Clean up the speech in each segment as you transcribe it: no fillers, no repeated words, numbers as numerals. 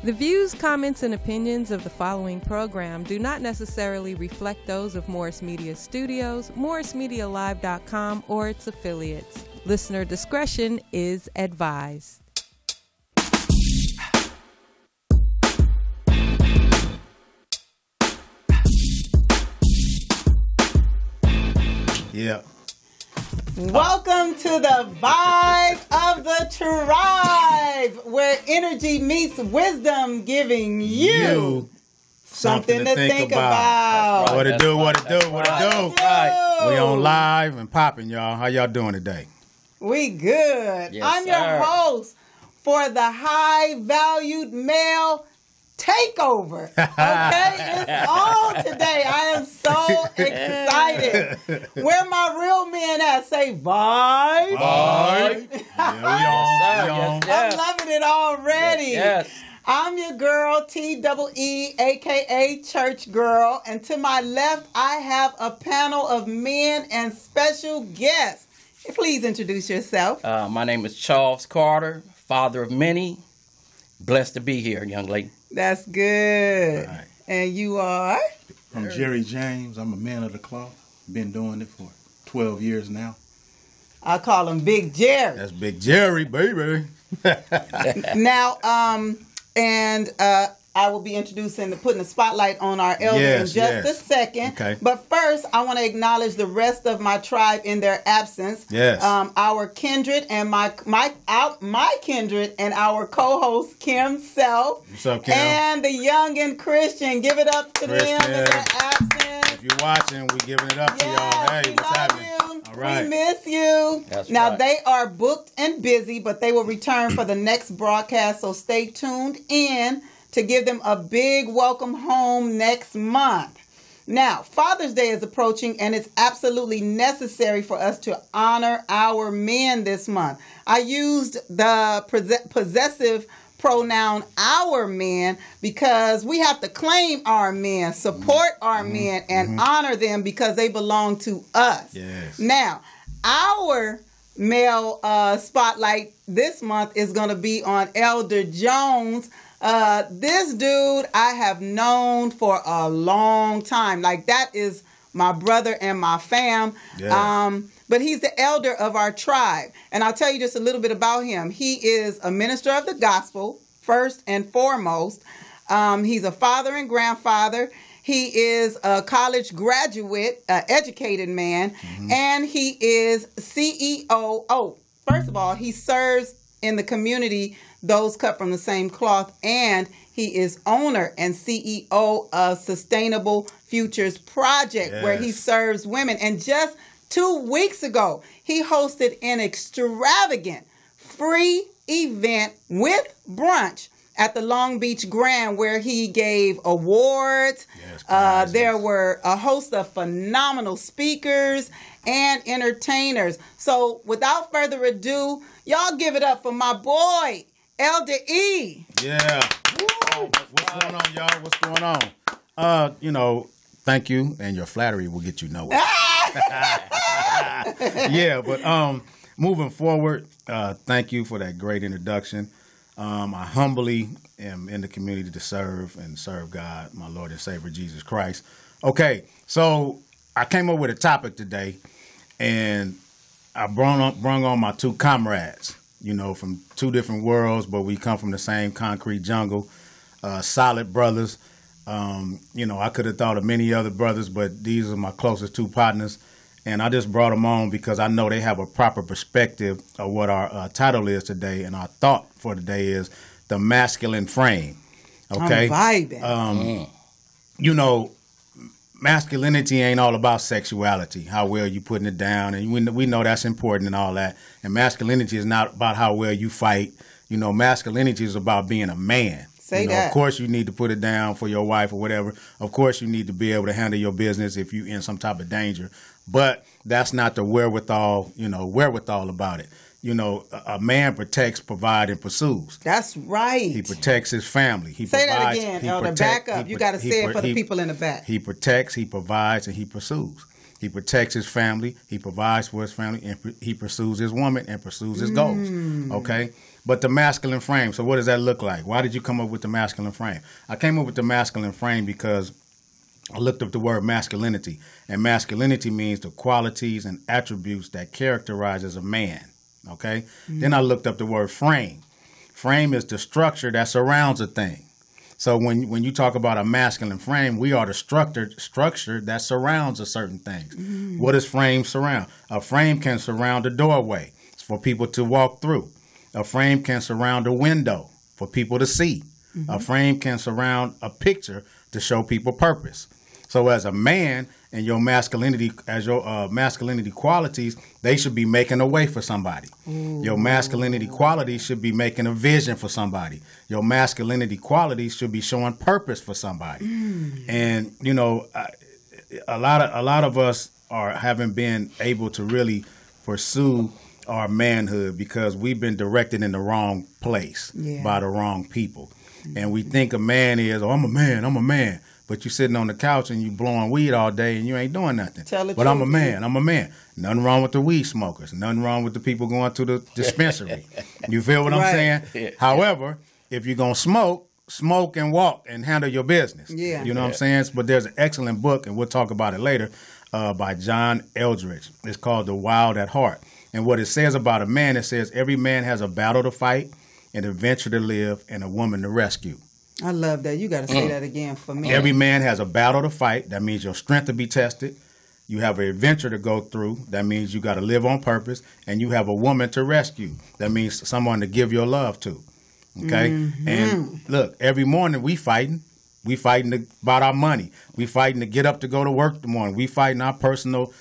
The views, comments, and opinions of the following program do not necessarily reflect those of Morris Media Studios, MorrisMediaLive.com, or its affiliates. Listener discretion is advised. Yeah. Welcome to the Vibe of the Tribe, where energy meets wisdom, giving you something to think about. What it do, what it do, what it do. We on live and popping, y'all. How y'all doing today? We good. Yes, I'm your host for the High Valued Male Takeover. Okay, it's on today. I am so excited. Where my real men at? Say vibe. Vibe. Yeah, we on. I'm loving it already. Yes. I'm your girl, T-E-E, a.k.a. Church Girl. And to my left, I have a panel of men and special guests. Please introduce yourself. My name is Charles Carter, father of many. Blessed to be here, young lady. That's good. Right. And you are? I'm Jerry James. I'm a man of the cloth. Been doing it for 12 years now. I call him Big Jerry. That's Big Jerry, baby. Now, I will be putting the spotlight on our elder in just a second. Okay. But first, I want to acknowledge the rest of my tribe in their absence. Yes. Our kindred and my kindred and our co-host Kim Self. What's up, Kim? And the young and Christian. Give it up to them in Christian. their absence. If you're watching, we giving it up to y'all. Hey, we what's love happening? you. All right. We miss you. That's now, right. they are booked and busy, but they will return for the next broadcast, so stay tuned in to give them a big welcome home next month. Now, Father's Day is approaching, and it's absolutely necessary for us to honor our men this month. I used the possessive pronoun our men because we have to claim our men, support our men, and honor them because they belong to us. Yes. Now, our male spotlight this month is going to be on Elder Jones. This dude I have known for a long time. Like, that is my brother and my fam. Yeah. But he's the elder of our tribe. And I'll tell you just a little bit about him. He is a minister of the gospel, first and foremost. He's a father and grandfather. He is a college graduate, educated man. And he is CEO. Oh, first of all, he serves in the community, those cut from the same cloth, and he is owner and CEO of Sustainable Futures Project, where he serves women. And just 2 weeks ago, he hosted an extravagant free event with brunch at the Long Beach Grand, where he gave awards. There were a host of phenomenal speakers and entertainers. So without further ado, y'all give it up for my boy, Elder E. Yeah. What's going on, y'all? What's going on? Thank you, and your flattery will get you nowhere. Yeah, but moving forward, thank you for that great introduction. I humbly am in the community to serve God, my Lord and Savior, Jesus Christ. Okay, so I came up with a topic today, and I brung on my two comrades, from two different worlds, but we come from the same concrete jungle, solid brothers. I could have thought of many other brothers, but these are my closest two partners. And I just brought them on because I know they have a proper perspective of what our title is today. And our thought for today is the masculine frame. Okay? I'm vibing. Masculinity ain't all about sexuality, how well you putting it down. And we know that's important and all that. And masculinity is not about how well you fight. Masculinity is about being a man. Say that. Of course, you need to put it down for your wife or whatever. Of course, you need to be able to handle your business if you're in some type of danger. But that's not the wherewithal about it. A man protects, provides, and pursues. That's right. He protects his family. Say that again, Elder. Back up. You got to say it for the people in the back. He protects, he provides, and he pursues. He protects his family. He provides for his family, and he pursues his woman and pursues his goals. Okay? But the masculine frame, so what does that look like? Why did you come up with the masculine frame? I came up with the masculine frame because I looked up the word masculinity, and masculinity means the qualities and attributes that characterizes a man. Okay? Then I looked up the word frame. Frame is the structure that surrounds a thing. So when you talk about a masculine frame, we are the structure that surrounds a certain thing. What does frame surround? A frame can surround a doorway for people to walk through. A frame can surround a window for people to see. A frame can surround a picture to show people purpose. So as a man and your masculinity, as your masculinity qualities, they should be making a way for somebody. Your masculinity qualities should be making a vision for somebody. Your masculinity qualities should be showing purpose for somebody. And you know, a lot of us haven't been able to really pursue our manhood because we've been directed in the wrong place by the wrong people. And we think a man is, oh, I'm a man. But you sitting on the couch and you blowing weed all day and you ain't doing nothing. But I'm a man. Nothing wrong with the weed smokers. Nothing wrong with the people going to the dispensary. You feel what I'm saying? Yeah. However, if you're going to smoke and walk and handle your business. Yeah. You know what I'm saying? But there's an excellent book, and we'll talk about it later, by John Eldridge. It's called The Wild at Heart. And what it says about a man, it says every man has a battle to fight, an adventure to live, and a woman to rescue. I love that. You got to say that again for me. Every man has a battle to fight. That means your strength to be tested. You have an adventure to go through. That means you got to live on purpose. And you have a woman to rescue. That means someone to give your love to. Okay? And look, every morning we fighting. We fighting about our money. We fighting to get up to go to work the morning. We fighting our personal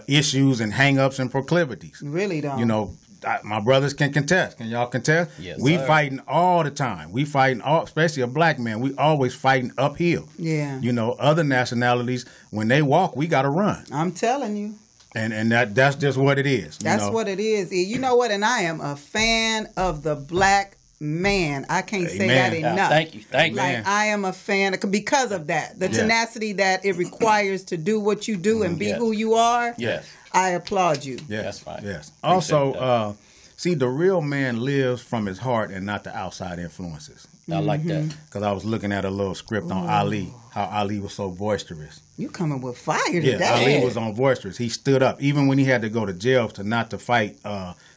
issues and hang-ups and proclivities. Really don't. You know, my brothers can contest. Can y'all contest? Yes, we sir. fighting all the time. We fighting especially a black man. We always fighting uphill. Yeah. You know, other nationalities, when they walk, we got to run. I'm telling you. And that's just what it is. That's what it is. You know what? And I am a fan of the black man. I can't say that enough. Thank you. Like, I am a fan because of that. The tenacity that it requires to do what you do and be who you are. Yes. I applaud you. Yes, That's right. Yes. Also, see, the real man lives from his heart and not the outside influences. I like that. Because I was looking at a little script on Ali, how Ali was so boisterous. You coming with fire Yeah, today. Ali was on boisterous. He stood up, even when he had to go to jail not to fight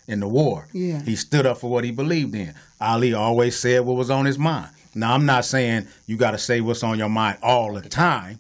in the war. Yeah. He stood up for what he believed in. Ali always said what was on his mind. Now, I'm not saying you got to say what's on your mind all the time,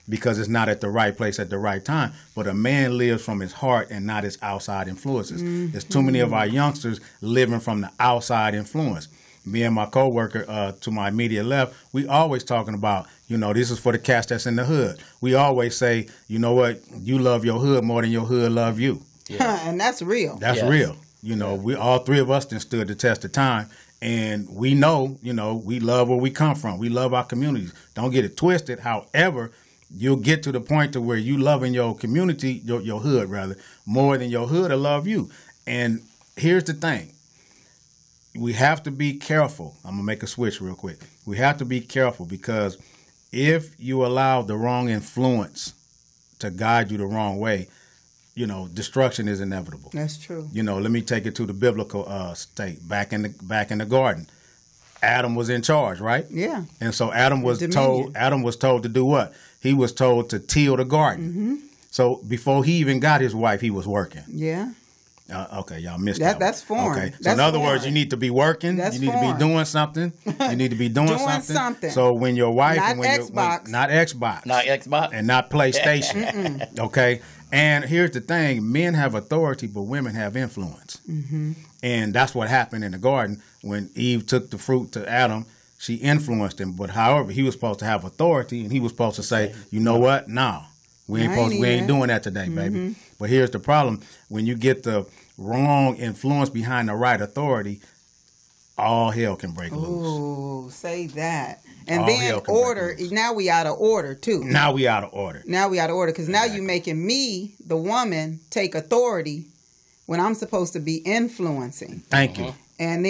because it's not at the right place at the right time. But a man lives from his heart and not his outside influences. There's too many of our youngsters living from the outside influence. Me and my coworker to my immediate left, we always talking about, you know, this is for the cats that's in the hood. We always say, you know what, you love your hood more than your hood love you. And that's real. That's real. You know, we all three of us then stood the test of time. And we know, you know, we love where we come from. We love our communities. Don't get it twisted. However, you'll get to the point to where you loving your community, your hood rather, more than your hood will love you. And here's the thing. We have to be careful. I'm going to make a switch real quick. We have to be careful because if you allow the wrong influence to guide you the wrong way, you know, destruction is inevitable. That's true. You know, let me take it to the biblical state. Back in the garden, Adam was in charge, right? Yeah. And so Adam was Dominion. told to do what? He was told to till the garden. So before he even got his wife, he was working. Yeah. Okay, y'all missed that. That's foreign. Okay, so That's in other words, foreign. you need to be working. That's you need to foreign. be doing something. You need to be doing, something. So when your wife Not and when Xbox. not Xbox, Not Xbox. and not PlayStation. Okay, and here's the thing: men have authority, but women have influence. And that's what happened in the garden when Eve took the fruit to Adam. She influenced him, but however, he was supposed to have authority, and he was supposed to say, "You know what? No, we ain't doing that today, baby." But here's the problem: when you get the wrong influence behind the right authority, all hell can break loose. Ooh, say that. And All then hell can break order. loose. Now we out of order too. Now we out of order. Now we out of order because now you making me, the woman, take authority when I'm supposed to be influencing. Thank you. And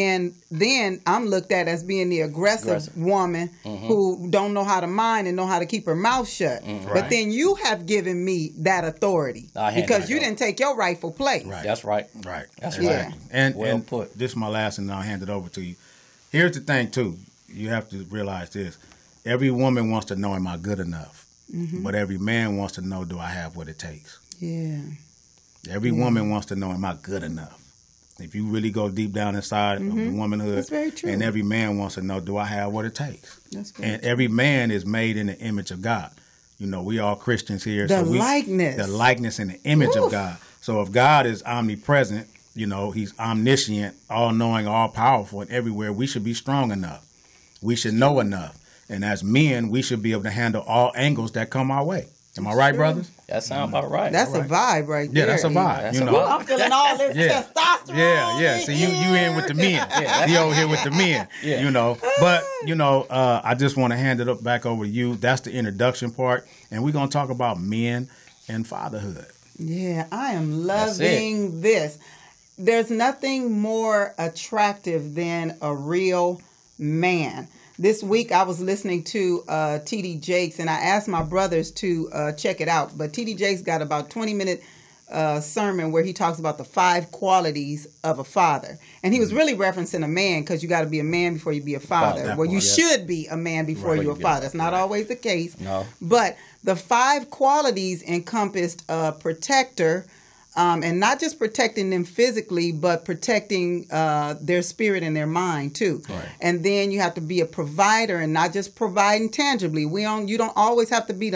then I'm looked at as being the aggressive woman who don't know how to mind and know how to keep her mouth shut. But then you have given me that authority because you didn't take your rightful place. Right. That's right. Right. That's exactly. right. And, Well and put. this is my last, and I'll hand it over to you. Here's the thing, too. You have to realize this. Every woman wants to know, am I good enough? But every man wants to know, do I have what it takes? Yeah. Every woman wants to know, am I good enough? If you really go deep down inside of the womanhood, That's very true. and every man wants to know, do I have what it takes? That's very And every man is made in the image of God. You know, we all Christians here. The we, likeness. The likeness and the image Oof. of God. So if God is omnipresent, you know, he's omniscient, all-knowing, all-powerful, and everywhere, we should be strong enough. We should know enough. And as men, we should be able to handle all angles that come our way. Am I right, brothers? That sounds about right. That's a vibe right there. Yeah, that's a vibe. That's you a know. vibe. I'm feeling all this Yeah. testosterone. Yeah. See, you in with the men. He over here with the men. Yeah. You know. But, you know, I just want to hand it back over to you. That's the introduction part. And we're going to talk about men and fatherhood. Yeah, I am That's loving this. There's nothing more attractive than a real man. This week I was listening to T.D. Jakes, and I asked my brothers to check it out. But T.D. Jakes got about 20-minute sermon where he talks about the 5 qualities of a father. And he was really referencing a man, because you got to be a man before you be a father. That Well, you part, yeah. should be a man before Right. you're a father. That's not always the case. No. But the 5 qualities encompassed a protector, and not just protecting them physically, but protecting their spirit and their mind too. Right. And then you have to be a provider, and not just providing tangibly. You don't always have to be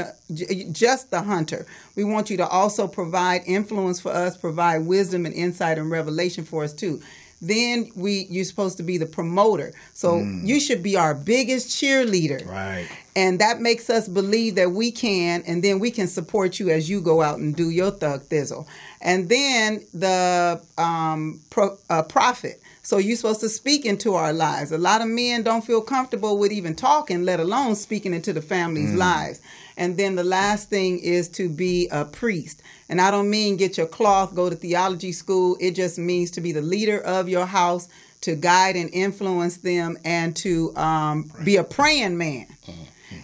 just the hunter. We want you to also provide influence for us, provide wisdom and insight and revelation for us too. Then you're supposed to be the promoter. So you should be our biggest cheerleader. Right. And that makes us believe that we can, and then we can support you as you go out and do your thug thizzle. And then the prophet. So you're supposed to speak into our lives. A lot of men don't feel comfortable with even talking, let alone speaking into the family's lives. And then the last thing is to be a priest. And I don't mean get your cloth, go to theology school. It just means to be the leader of your house, to guide and influence them, and to be a praying man.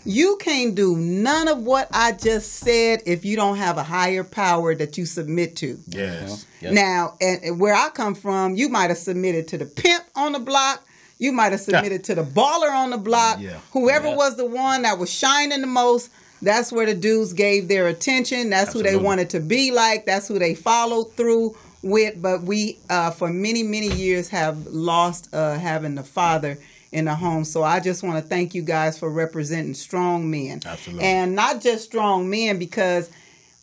You can't do none of what I just said if you don't have a higher power that you submit to. Yes. Yes. Now, and where I come from, you might have submitted to the pimp on the block. You might have submitted to the baller on the block. Yeah. Whoever Yeah. was the one that was shining the most, that's where the dudes gave their attention. That's who Absolutely. they wanted to be like. That's who they followed through with. But we, for many, many years, have lost having the father in the home. So I just want to thank you guys for representing strong men. Absolutely. And not just strong men, because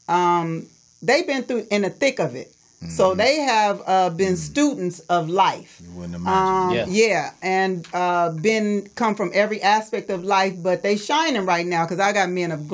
they've been through in the thick of it. So they have been students of life. You wouldn't imagine. Yeah, and come from every aspect of life, but they shining right now, because I got men of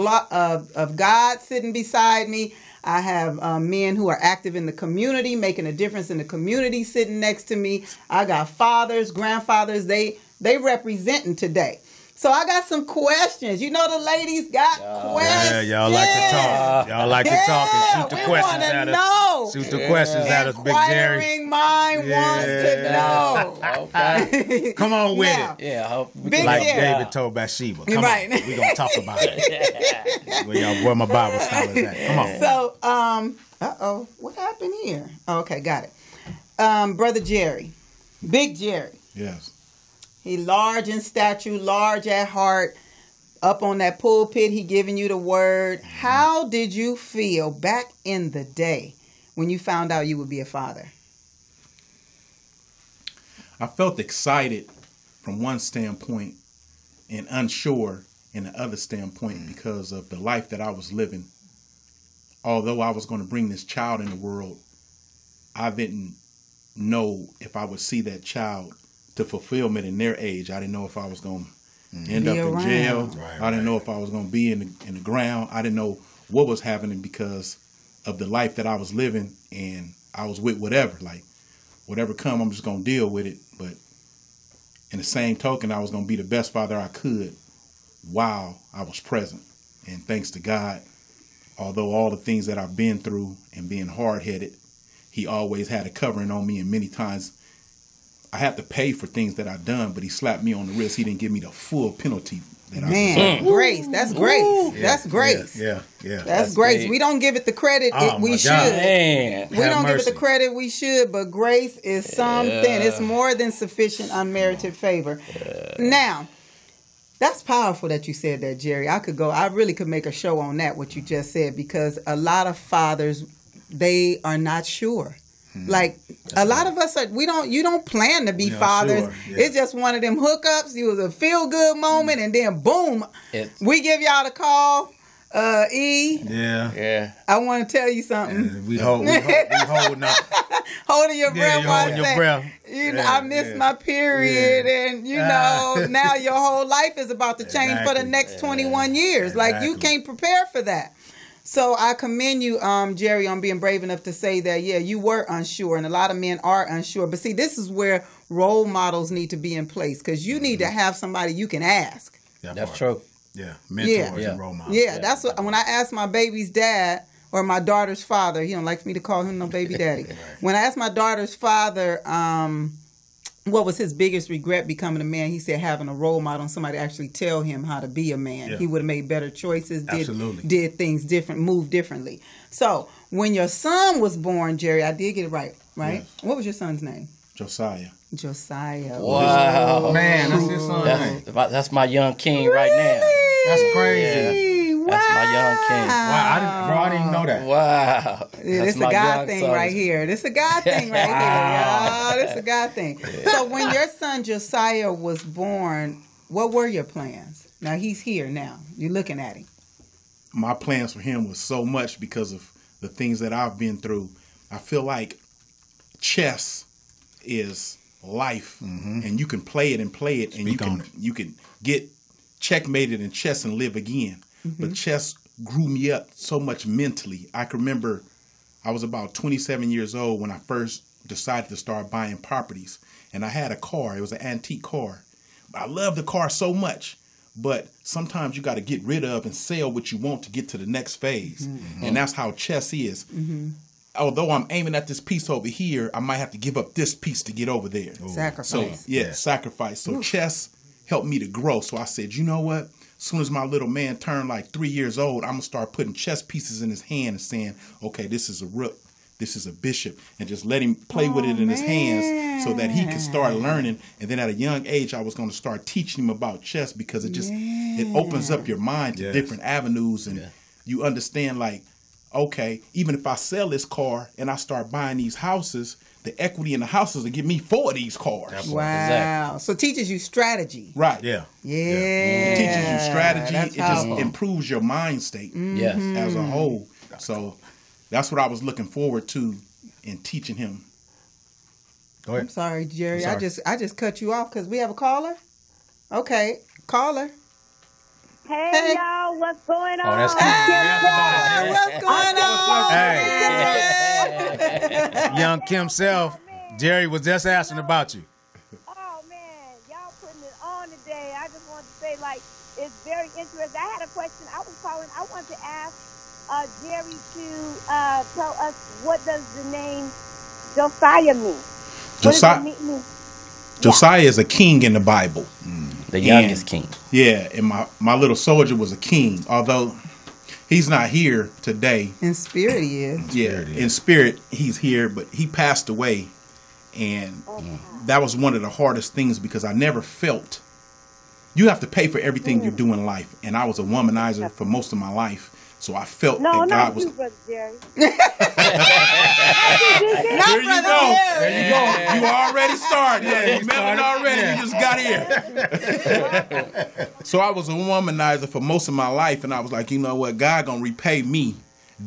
God sitting beside me. I have men who are active in the community, making a difference in the community, sitting next to me. I got fathers, grandfathers. They representing today. So I got some questions. You know, the ladies got questions. Yeah, y'all like to talk. Y'all like to talk and shoot the we questions wanna at know. us. Shoot the questions at us, Big Jerry. Inquiring mind wants to know. Okay. Come on with Now, it. Yeah. I hope we Big can- Like Jerry. David told Bathsheba. Come Right. on. We're going to talk about it. Where my Bible scholars at. Come on. So, what happened here? Okay, got it. Brother Jerry, Big Jerry. Yes. He large in stature, large at heart. Up on that pulpit, he giving you the word. How did you feel back in the day when you found out you would be a father? I felt excited from one standpoint and unsure in the other standpoint because of the life that I was living. Although I was going to bring this child in the world, I didn't know if I would see that child to fulfillment in their age. I didn't know if I was going to end up in jail. Right, I didn't know if I was going to be in the ground. I didn't know what was happening because of the life that I was living, and I was with whatever. Like, whatever come, I'm just going to deal with it. But in the same token, I was going to be the best father I could while I was present. And thanks to God, although all the things that I've been through and being hard-headed, he always had a covering on me, and many times I had to pay for things that I done, but he slapped me on the wrist. He didn't give me the full penalty that I Man, deserved. grace. That's grace. That's grace. Yeah. That's grace. big. We don't give it the credit Oh, we my should. God. Man. We Have don't give it mercy. the credit we should, but grace is something. It's more than sufficient unmerited favor. Now, that's powerful that you said that, Jerry. I really could make a show on that, what you just said, because a lot of fathers, they are not sure. Like a lot of us you don't plan to be not fathers. sure, yeah. It's just one of them hookups. It was a feel good moment, and then boom, we give y'all the call. E, Yeah. I want to tell you something. We holding up. Holding your breath. you while holding your say, breath. You know, Yeah, I missed yeah. my period, and you know, now your whole life is about to change for the Exactly. next 21 years. Like you Exactly. can't prepare for that. So I commend you, Jerry, on being brave enough to say that. Yeah, you were unsure, and a lot of men are unsure. But see, this is where role models need to be in place, because you need to have somebody you can ask. That's true. Yeah, mentors Yeah. and role models. Yeah, that's what. When I asked my baby's dad or my daughter's father, he don't like me to call him no baby daddy. When I asked my daughter's father, what was his biggest regret becoming a man, he said having a role model and somebody actually tell him how to be a man. Yeah. He would have made better choices, Absolutely. did things different, moved differently. So when your son was born, Jerry, I did get it right? Yes. What was your son's name? Josiah. Josiah. Wow. Man, that's his son. That's my young king right now. That's crazy. Wow. That's my young king. Wow, I didn't know that. Wow. Yeah, That's this a my God young thing son. right here. This a God thing right here, y'all. This a God thing. So when your son Josiah was born, what were your plans? Now he's here now. You're looking at him. My plans for him was so much because of the things that I've been through. I feel like chess is life, and you can play it, and Speak on it. you can get checkmated in chess and live again. But chess grew me up so much mentally. I can remember I was about 27 years old when I first decided to start buying properties, and I had a car. It was an antique car. I loved the car so much, but sometimes you got to get rid of and sell what you want to get to the next phase, and that's how chess is. Although I'm aiming at this piece over here, I might have to give up this piece to get over there. Sacrifice. So sacrifice. So chess helped me to grow. So I said, you know what? As soon as my little man turned like 3 years old, I'm gonna start putting chess pieces in his hand and saying, okay, this is a rook, this is a bishop, and just let him play with it in his hands so that he can start learning. And then at a young age, I was gonna start teaching him about chess, because it opens up your mind to different avenues, and you understand, like, okay, even if I sell this car and I start buying these houses, the equity in the houses will give me 4 of these cars. Wow. Exactly. So it teaches you strategy. Right. Yeah. Yeah. It teaches you strategy. That's It just powerful. improves your mind state Yes. as a whole. So that's what I was looking forward to in teaching him. Go I'm ahead. sorry, Jerry. I'm sorry. I just cut you off because we have a caller. Okay, caller. Hey, y'all, what's going on? Oh, that's cute. Hey, what's going on? Hey. Young Kim Self, Jerry was just asking about you. Oh, man, y'all putting it on today. I just wanted to say, like, it's very interesting. I had a question. I was calling. I wanted to ask Jerry to tell us, what does the name Josiah mean? Josiah, What does it mean? Josiah is a king in the Bible. The youngest king. Yeah, and my little soldier was a king, although he's not here today. In spirit, he is. Yeah, in spirit, he's here, but he passed away. And that was one of the hardest things, because I never felt, you have to pay for everything you do in life. And I was a womanizer for most of my life. So I felt No, that God not was. you, Brother Jerry. There you go. There you go. You already started. Yeah, you started already. You just got here. So I was a womanizer for most of my life, and I was like, you know what? God gonna repay me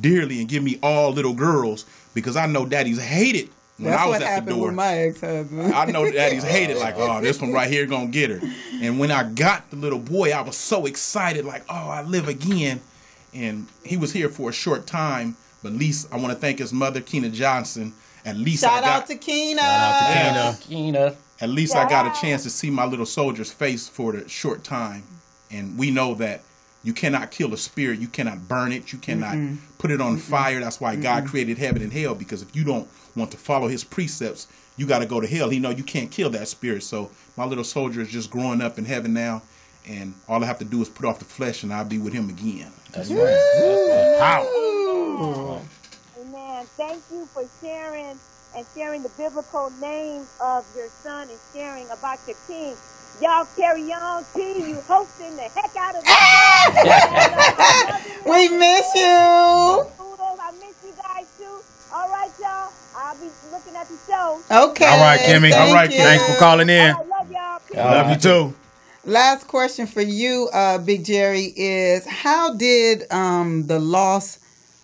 dearly and give me all little girls, because I know daddies hated when That's I was what at the happened door. with my ex-husband. I know daddies hated, like, oh, this one right here gonna get her. And when I got the little boy, I was so excited, like, oh, I live again. And he was here for a short time, but at least I want to thank his mother, Keena Johnson. At least Shout out to Keena. Keena. At least I got a chance to see my little soldier's face for the short time. And we know that You cannot kill a spirit. You cannot burn it. You cannot put it on fire. That's why God created heaven and hell, because if you don't want to follow his precepts, you got to go to hell. He know you can't kill that spirit. So my little soldier is just growing up in heaven now, and all I have to do is put off the flesh, and I'll be with him again. That's right. Power. Amen. Thank you for sharing and sharing the biblical name of your son and sharing about your king. Y'all carry on, T. You hosting the heck out of this. We miss you. Poodles, I miss you guys too. All right, y'all. I'll be looking at the show. Okay. All right, Kimmy. Thank All right, you. thanks for calling in. I love y'all. Peace. Love you too. Last question for you, Big Jerry, is how did the loss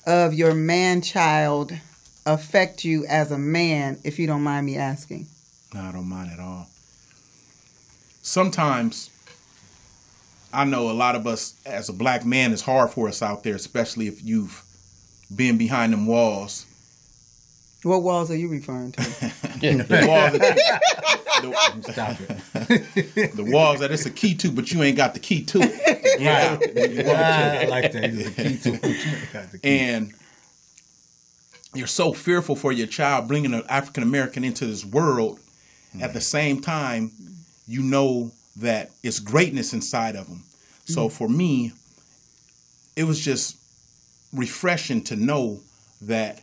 of your man-child affect you as a man, if you don't mind me asking? No, I don't mind at all. Sometimes I know a lot of us as a black man, it's hard for us out there, especially if you've been behind them walls. What walls are you referring to? The walls the walls that it's a key to, but you ain't got the key to it. I like that. He's the key to it. And you're so fearful for your child bringing an African American into this world. At the same time, you know that it's greatness inside of them. So for me, it was just refreshing to know that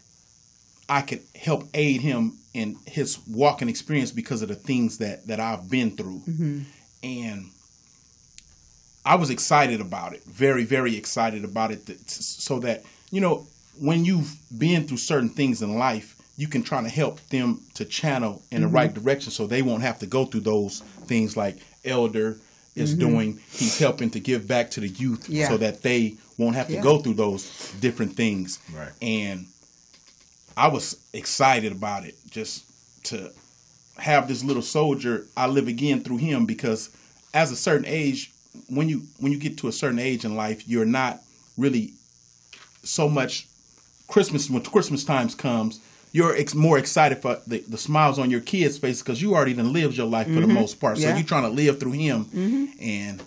I could help aid him in his walking experience because of the things that I've been through. And I was excited about it, very, very excited about it, so that, you know, when you've been through certain things in life, you can try to help them to channel in the right direction so they won't have to go through those things like Elder is doing. He's helping to give back to the youth so that they won't have to go through those different things. Right. And I was excited about it, just to have this little soldier. I live again through him, because as a certain age, when you get to a certain age in life, you're not really so much Christmas. When Christmas times comes, you're more excited for the smiles on your kids' face, because you already done lived your life for the most part. So you're trying to live through him. And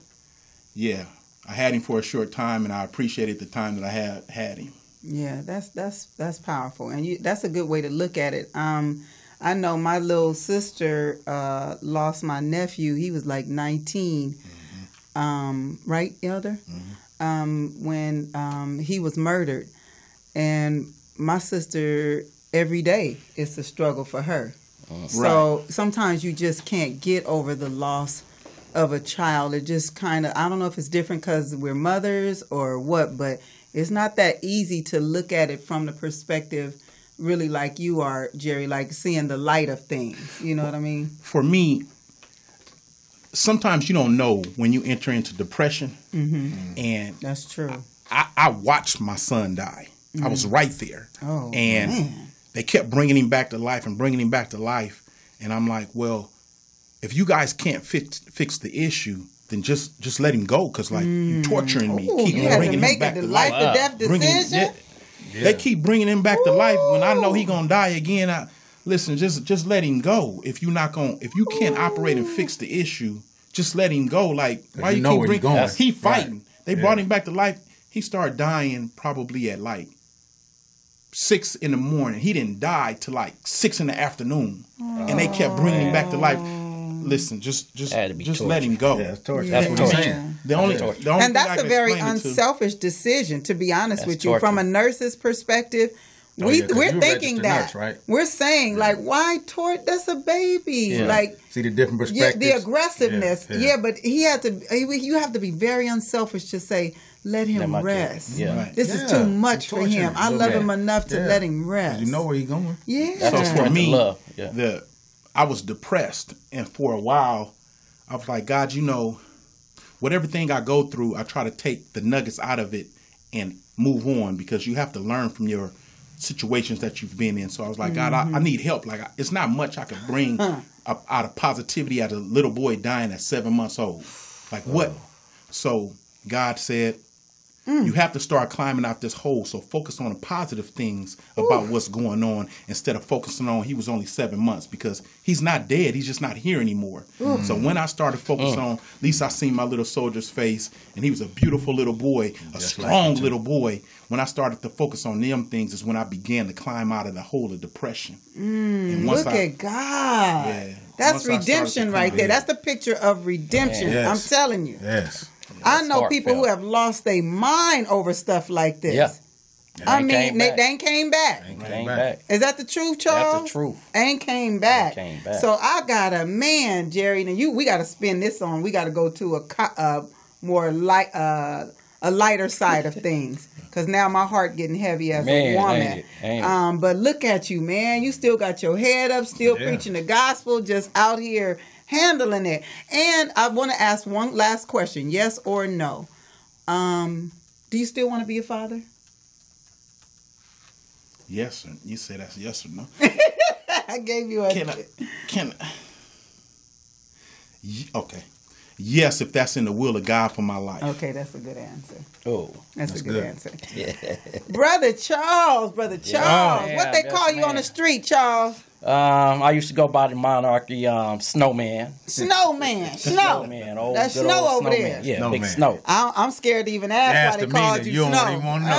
yeah, I had him for a short time, and I appreciated the time that I had him. Yeah, that's powerful, and that's a good way to look at it. I know my little sister lost my nephew. He was like 19, right, Elder? When he was murdered, and my sister, every day it's a struggle for her. So sometimes you just can't get over the loss of a child. It just kind of, I don't know if it's different because we're mothers or what, but it's not that easy to look at it from the perspective really like you are, Jerry, like seeing the light of things. You know what I mean? For me, sometimes you don't know when you enter into depression. And That's true. I watched my son die. I was right there. Oh, and man. they kept bringing him back to life and bringing him back to life. And I'm like, well, if you guys can't fix the issue, then just let him go, because like you're torturing me. Ooh, Keep you had to bringing him make back a to life. life or death decision? They keep bringing him back to life. When I know he gonna die again, listen, just let him go. If you can't operate and fix the issue, just let him go. Like, why you keep bringing? He fighting. They brought him back to life. He started dying probably at like 6 in the morning. He didn't die till like 6 in the afternoon, and they kept bringing him back to life. Listen, just let him go. Yeah, it's torture. That's That's what what I'm I'm saying. The only And thing that's I a can very explain it to- unselfish decision, to be honest That's with you. From a torture. nurse's perspective, Oh, yeah, 'cause we're you're a thinking registered that. nurse, right? We're saying, like, why that's a baby? Yeah. Like, See the different yeah, perspectives. the aggressiveness. Yeah, Yeah, yeah. but you have to be very unselfish to say, let him Let my kid- rest. yeah. Right. This is Yeah, too much for torture him. him. I love Yeah. him enough to Yeah. let him rest. You know where he's going. Yeah. That's the So for strength of me, love. Yeah. I was depressed, and for a while, I was like, God, you know, whatever thing I go through, I try to take the nuggets out of it and move on, because you have to learn from your situations that you've been in. So I was like, God, I need help. Like, it's not much I could bring out of positivity as a little boy dying at 7 months old. Like, what? So God said, You have to start climbing out this hole. So focus on the positive things about what's going on instead of focusing on he was only 7 months, because he's not dead. He's just not here anymore. So when I started focusing on, at least I seen my little soldier's face, and he was a beautiful little boy, a strong little boy. When I started to focus on them things is when I began to climb out of the hole of depression. And Look at God. Yeah. That's Once I started redemption to right climb- there. That's the picture of redemption. Yes. I'm telling you. Yes. I know heartfelt. people who have lost their mind over stuff like this. Yeah. I Ain't mean, came they back. ain't came back. Came back. Is that the truth, Charles? That's the truth. Ain't came back. Ain't came back. So I got a man, Jerry. Now we got to spin this on. We got to go to a more light, a lighter side of things. Because now my heart getting heavy as a woman. Ain't it? But look at you, man. You still got your head up, still Yeah. preaching the gospel, just out here handling it. And I want to ask one last question: yes or no? Do you still want to be a father? Yes, sir. You say that's yes or no? I gave you a. Okay. Yes, if that's in the will of God for my life. Okay, that's a good answer. Oh. That's a good, good. answer. Yeah. Brother Charles. Yeah, What they call you on the man. street, Charles? I used to go by the monarchy Snowman. Snowman. Snow. Snowman. Old That's good snow old over snowman. there. Yeah, big Snowman. snow. I'm scared to even ask Ask why they the called meaning. you You Snow. don't even want to know.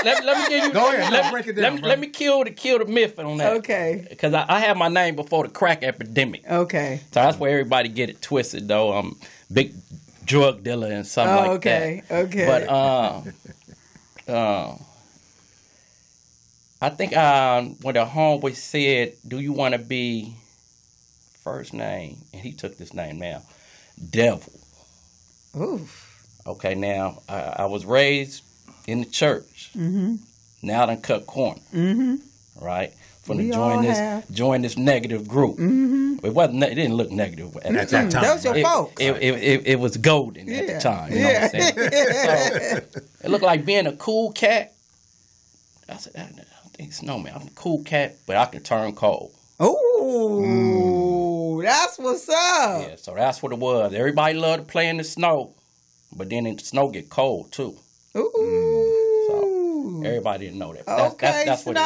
Let me give you. Go ahead. Let, Break it down, let me kill the myth on that. Okay. Because I had my name before the crack epidemic. Okay. So that's where everybody get it twisted, though. I'm big drug dealer and something like Okay. that. Okay. But I think when the homeboy said, "Do you want to be first name?" and he took this name now, Devil. Oof. Okay, now I was raised in the church. Mm-hmm. Now I done cut corner. Mm-hmm. Right? From We to all have. join this negative group. Mm-hmm. It wasn't. It didn't look negative at At the time. that time. That was your right? folks. It was golden at the time. You know what I'm saying? So, it looked like being a cool cat. I said, I think Snowman. I'm a cool cat, but I can turn cold. Ooh, that's what's up. Yeah, so that's what it was. Everybody loved to play in the snow, but then the snow get cold too. Ooh. Everybody didn't know that. Okay, That's what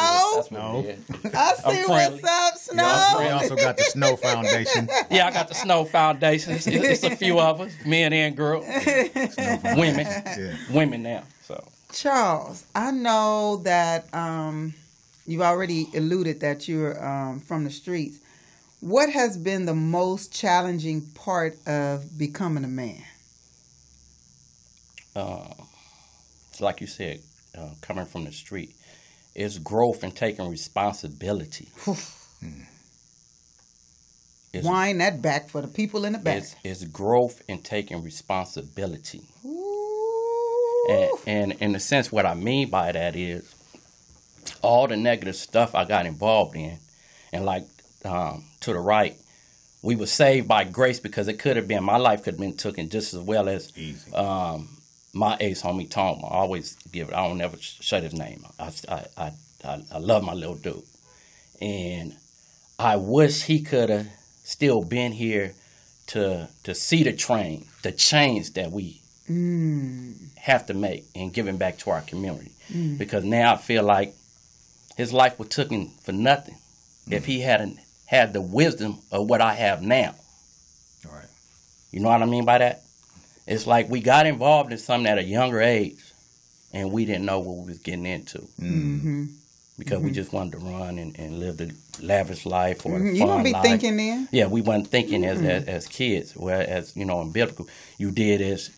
Snow. it is. That's what it is. I see friendly. what's up, We Snow. also got the Snow Foundation. Yeah, I got the Snow Foundation. It's a few of us, men and girls, women, Yeah. women now. So Charles, I know that you've already alluded that you're from the streets. What has been the most challenging part of becoming a man? it's like you said, coming from the street, it's growth and taking responsibility. It's, Wind that back for the people in the back. it's growth and taking responsibility. Ooh. And in a sense, what I mean by that is all the negative stuff I got involved in, and like to the right, we were saved by grace because it could have been, my life could have been taken just as well as Easy. my ace homie Tom. I always give it. I don't ever shut his name. I love my little dude, and I wish he could have still been here to see the change that we have to make and giving back to our community. Because now I feel like his life was taken for nothing if he hadn't had the wisdom of what I have now. All right. You know what I mean by that? It's like we got involved in something at a younger age, and we didn't know what we was getting into. Mm-hmm. Because we just wanted to run and live the lavish life or the You fun don't be life. thinking then. Yeah, we wasn't thinking as kids. Whereas, in biblical, you did as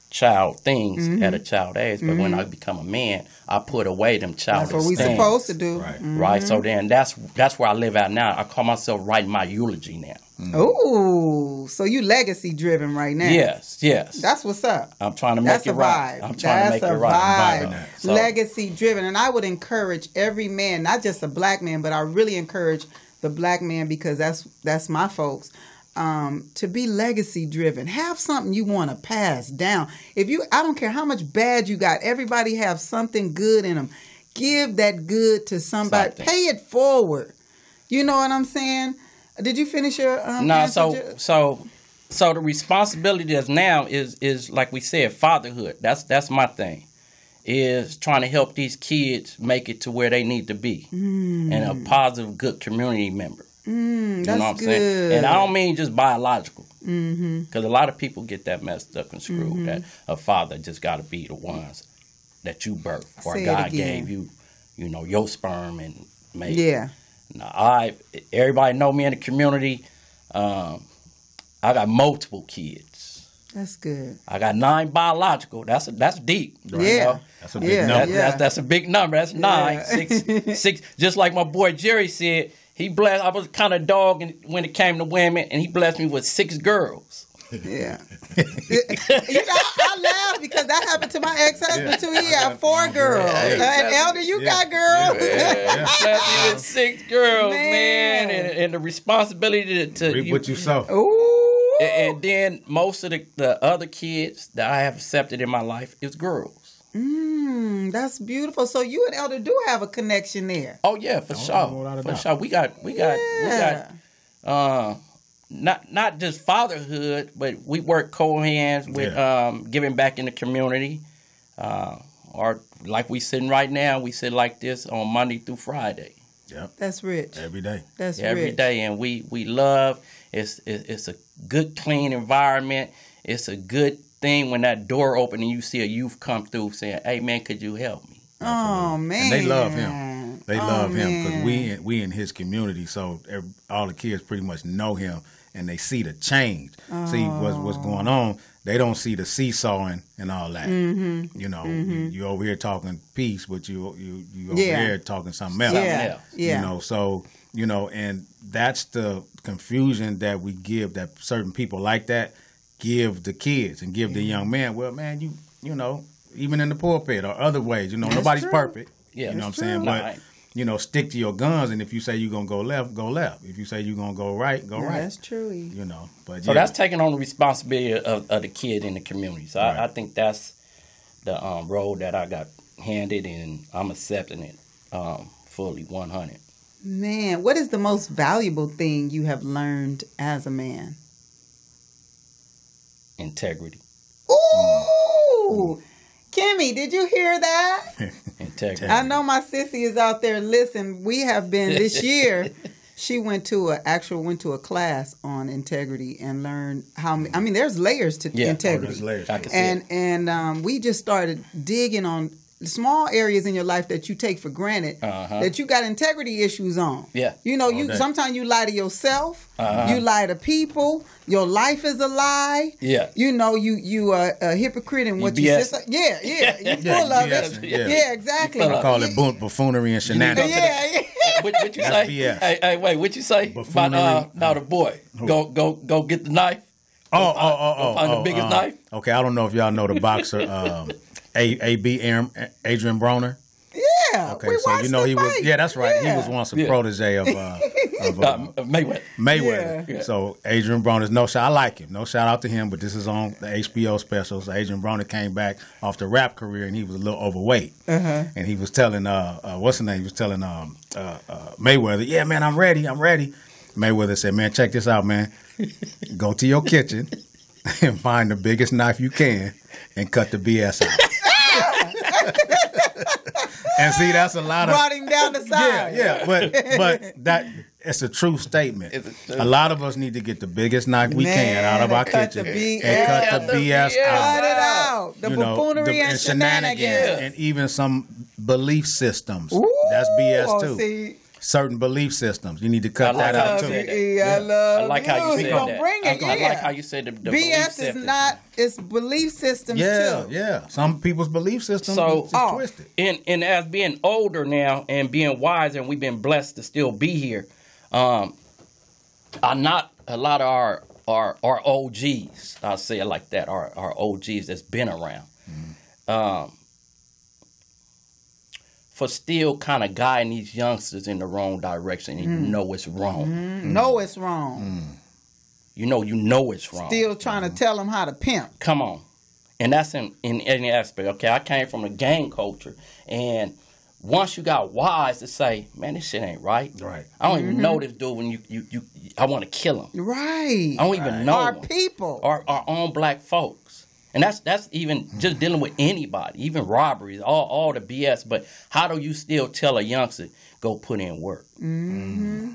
child things at a child age. But when I become a man, I put away them childish That's what we things. supposed to do. Right. Right? So then that's where I live at now. I call myself writing my eulogy now. Ooh, so you legacy driven right now. Yes. That's what's up. I'm trying to That's make a it right. vibe. I'm trying to make That's it a right. vibe. So- Legacy driven. And I would encourage every man, not just a black man, but I really encourage the black man because that's my folks, to be legacy driven. Have something you want to pass down. I don't care how much bad you got, everybody have something good in them. Give that good to somebody. Something. Pay it forward. You know what I'm saying? Did you finish your No, answer? so the responsibility that's now is like we said, fatherhood. That's my thing. is trying to help these kids make it to where they need to be, and a positive, good community member. That's You know what I'm good. saying? And I don't mean just biological, because a lot of people get that messed up and screwed. That a father just got to be the ones that you birthed, or Say it God again. gave you, your sperm and made. Yeah. Now, everybody know me in the community. I got multiple kids. That's good. I got 9 biological. That's deep. Yeah. You know? That's a big Yeah, number. yeah. That's a big number. That's 9, Yeah. 6. Just like my boy Jerry said, he blessed. I was kind of dog when it came to women, and he blessed me with 6 girls. Yeah. I laugh because that happened to my ex-husband too. He had 4 girls. And Elder, you got girls. Blessed me with 6 girls, man, Man. and the responsibility to Reap what you sow. Ooh. and then most of the other kids that I have accepted in my life is girls. That's beautiful. So you and Elder do have a connection there. Oh yeah, for sure. without a For doubt. sure. We got not just fatherhood, but we work co-hands with giving back in the community. Or like we sitting right now, we sit like this on Monday through Friday. Yep. That's rich. Every day. That's Every rich. day, and we love. It's a good, clean environment. It's a good thing when that door open and you see a youth come through saying, "Hey man, could you help me?" Oh man. And they love him. They love him because man. we in his community, so all the kids pretty much know him, and they see the change. See what's going on. They don't see the seesawing and all that. You know, you over here talking peace, but you over here talking something else. Yeah. Yeah. You know, so and that's the confusion that we give, that certain people like that give the kids and give the young man. Well, man, you know, even in the pulpit or other ways, nobody's true. perfect. Yeah, You know what that's I'm saying? true. But stick to your guns, and if you say you're gonna go left, go left. If you say you're gonna go right, go right. That's true. But So that's taking on the responsibility of the kid in the community. So Right. I think that's the role that I got handed, and I'm accepting it fully, 100. Man, what is the most valuable thing you have learned as a man? Integrity. Ooh. Kimmy, did you hear that? Integrity. I know my sissy is out there. Listen, we have been this year. She went to a class on integrity and learned how. I mean, there's layers to integrity. there's layers. I can see it. And we just started digging on small areas in your life that you take for granted that you got integrity issues on. Yeah. You day. sometimes you lie to yourself, you lie to people, your life is a lie. Yeah. You are a hypocrite in what you BS. say. Yeah, you're Yeah, full of BS, it. yeah. Yeah, exactly. full I call it buffoonery and shenanigans. Yeah. What you That's say? BS. Hey, wait, what you say? Buffoonery. About now the boy. Go get the knife. Find the biggest knife. Okay, I don't know if y'all know the boxer A.B. Adrian Broner. Yeah. Okay, we so watched he the was. fight. Yeah, that's right. He Yeah. was once a Yeah. protege of Mayweather. Mayweather. Yeah. So Adrian Broner's no shout. I like him. No shout out to him, but this is on the HBO special. So Adrian Broner came back off the rap career, and he was a little overweight. And he was telling what's his name? He was telling Mayweather, "Yeah, man, I'm ready. Mayweather said, "Man, check this out, man. Go to your kitchen and find the biggest knife you can and cut the BS out." And see, that's a lot of Brought him down the side. yeah, but that it's a true statement. A lot of us need to get the biggest knife we can out of Man, our cut the kitchen BS. and cut Cut the the BS BS. out. Cut it out. The buffoonery and shenanigans. and even some belief systems. Ooh, That's BS too. See, Certain belief systems. You need to cut I like that how out you too. said that. I love I like how you He said gonna that. bring it, I yeah. like how you said the belief BS is system. not. It's belief systems Yeah, too. yeah. Some people's belief systems So- is Oh. twisted. And as being older now and being wiser, and we've been blessed to still be here, are not a lot of our OGs. I'll say it like that. Our OGs that's been around. For still kind of guiding these youngsters in the wrong direction, and you know it's wrong. No, it's wrong. You know it's wrong. Still trying to tell them how to pimp. Come on. And that's in any aspect. Okay, I came from a gang culture, and once you got wise to say, man, this shit ain't right. Right. I don't even know this dude when I want to kill him. Right. I don't even know Our him. people. Our own black folks. And that's even just dealing with anybody, even robberies, all the BS. But how do you still tell a youngster, go put in work? Mm-hmm.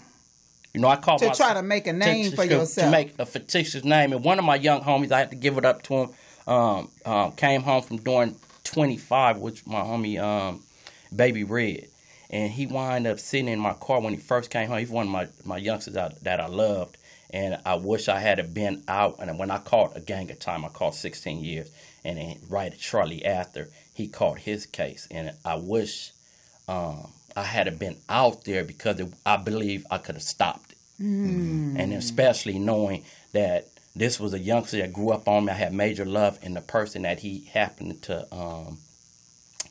You know, I call To try to make a name for yourself. To make a fictitious name. And one of my young homies, I had to give it up to him, came home from doing 25, which my homie Baby Red. And he wound up sitting in my car when he first came home. He's one of my youngsters that I loved. And I wish I had been out. And when I caught a gang of time, I caught 16 years. And then right shortly after, he caught his case. And I wish I had been out there because I believe I could have stopped it. And especially knowing that this was a youngster that grew up on me. I had major love, and the person that he happened to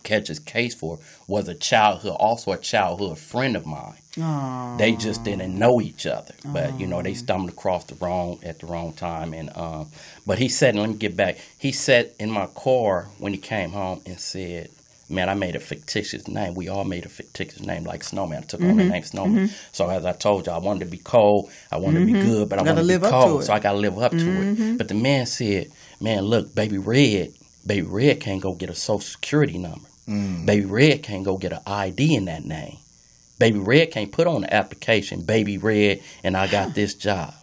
catch his case for was a childhood friend of mine. Aww. They just didn't know each other, but you know, they stumbled across at the wrong time. And but he said, let me get back. He sat in my car when he came home and said, man, I made a fictitious name. We all made a fictitious name like Snowman. I took on the name Snowman. So as I told you, I wanted to be cold. I wanted to be good, but I wanted to be cold. So I got to live up to it. But the man said, man, look, Baby Red can't go get a social security number. Baby Red can't go get an ID in that name. Baby Red can't put on the application, Baby Red, and I got this job.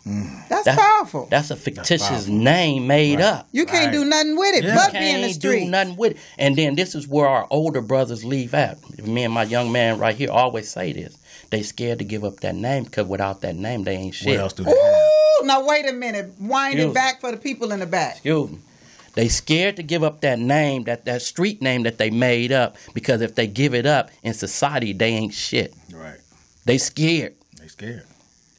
That's powerful. That's a fictitious name made up. You can't do nothing with it but be in the street. Do nothing with it. And then this is where our older brothers leave out. Me and my young man right here always say this. They scared to give up that name because without that name, they ain't shit. What else do they have? Ooh, now wait a minute. Wind it back for the people in the back. Excuse me. They scared to give up that name, that street name that they made up, because if they give it up in society, they ain't shit. Right. They scared. They scared.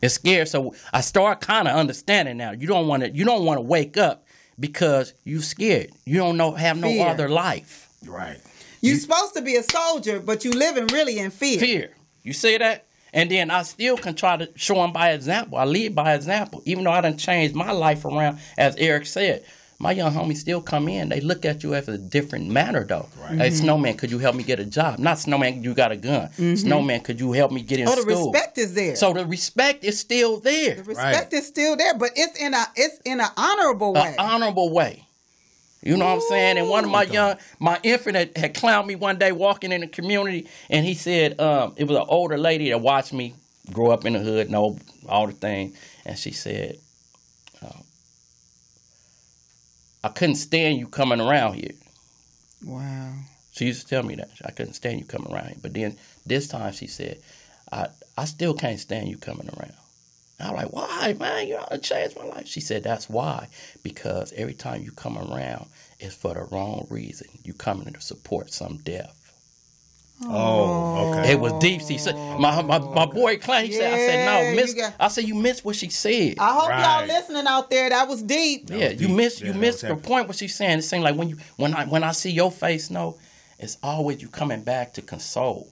It's scared. So I start kind of understanding now. You don't want to wake up because you scared. You don't have no Fear. other life. Right. You're supposed to be a soldier, but you living really in fear. Fear. You see that? And then I still can try to show them by example. I lead by example. Even though I done changed my life around, as Eric said. My young homies still come in. They look at you as a different manner, though. Right. Hey, Snowman, could you help me get a job? Not Snowman, you got a gun. Snowman, could you help me get in school? The respect is there. So the respect is still there. The respect is still there, but it's in an honorable way. An honorable way. You know what I'm saying? And one of my infant had clowned me one day walking in the community, and he said, it was an older lady that watched me grow up in the hood, know all the things, and she said, I couldn't stand you coming around here. Wow. She used to tell me that. I couldn't stand you coming around here. But then this time she said, I still can't stand you coming around. And I'm like, why, man? You ought to change my life. She said, that's why. Because every time you come around, it's for the wrong reason. You coming to support some death. Oh, okay. It was deep. She said, my boy Clown, he said, I said, no, miss. I said, you missed what she said. I hope y'all listening out there. That was deep. Yeah, you missed the point what she's saying. It's saying like when I see your face, no, it's always you coming back to console.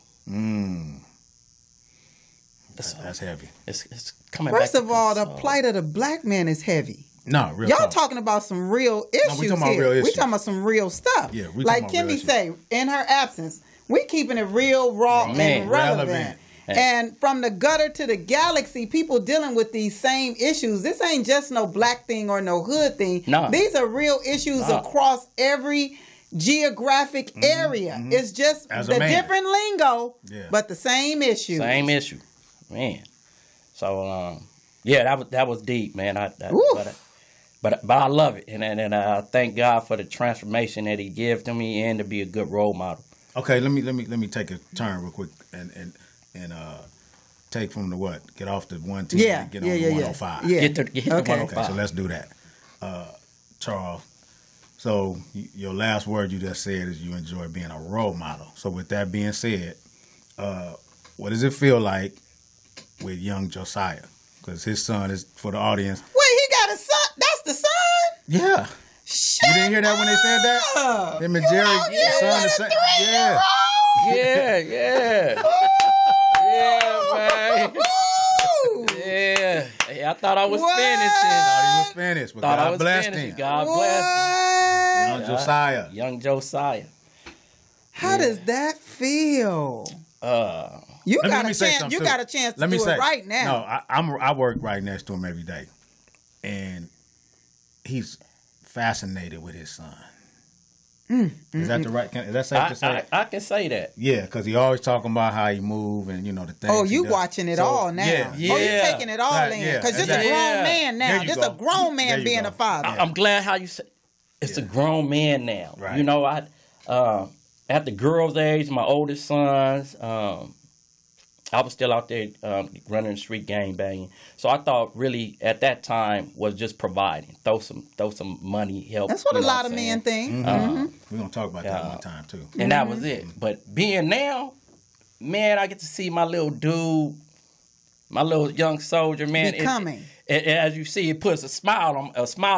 That's heavy. It's coming First back of all, the console. plight of the black man is heavy. No, real Y'all talk. talking about some real issues we talking about here. real We issues. talking about some real stuff. Yeah, we like talking about real Kimby say, in her absence, we keeping it real, raw, and relevant. And from the gutter to the galaxy, people dealing with these same issues. This ain't just no black thing or no hood thing. No. These are real issues across every geographic area. It's just the different lingo, but the same issue. Same issue, man. So yeah, that was deep, man. But I love it, and I thank God for the transformation that He gave to me, and to be a good role model. Okay, let me take a turn real quick and take from the what? Get off the 110 and get on the 105. Yeah. Get to 105. Okay, so let's do that. Charles, so your last word you just said is you enjoy being a role model. So with that being said, what does it feel like with young Josiah? Because his son is, for the audience. Wait, he got a son? That's the son? Yeah. You didn't hear that when they said that? Him and Jerry, son is son. Yeah. Yeah. Yeah, man. Yeah. Hey, I thought I was finished. Thought he was finished, but God blessed him. God blessed him. Young Josiah. Young Josiah. How does that feel? You got a chance. You got a chance to do it right now. No, I work right next to him every day, and he's fascinated with his son. Is that the right? Is that safe to say? I can say that. Yeah, because he always talking about how he move and the things. Oh, he you does. watching it So, all now. Yeah, Oh, you taking it all in. Yeah, Because this exactly. a grown Yeah. man now. There you This go. a grown man There you being go. a father. I'm glad how you say it's a grown man now. Right. You know, at the girls' age, my oldest sons, I was still out there running the street gang banging. So I thought really at that time was just providing, throw some money, help. That's what you a know lot of I'm men saying? think. We're gonna talk about that one time too. And that was it. But being now, man, I get to see my little dude, my little young soldier, man. Becoming. As you see, it puts a smile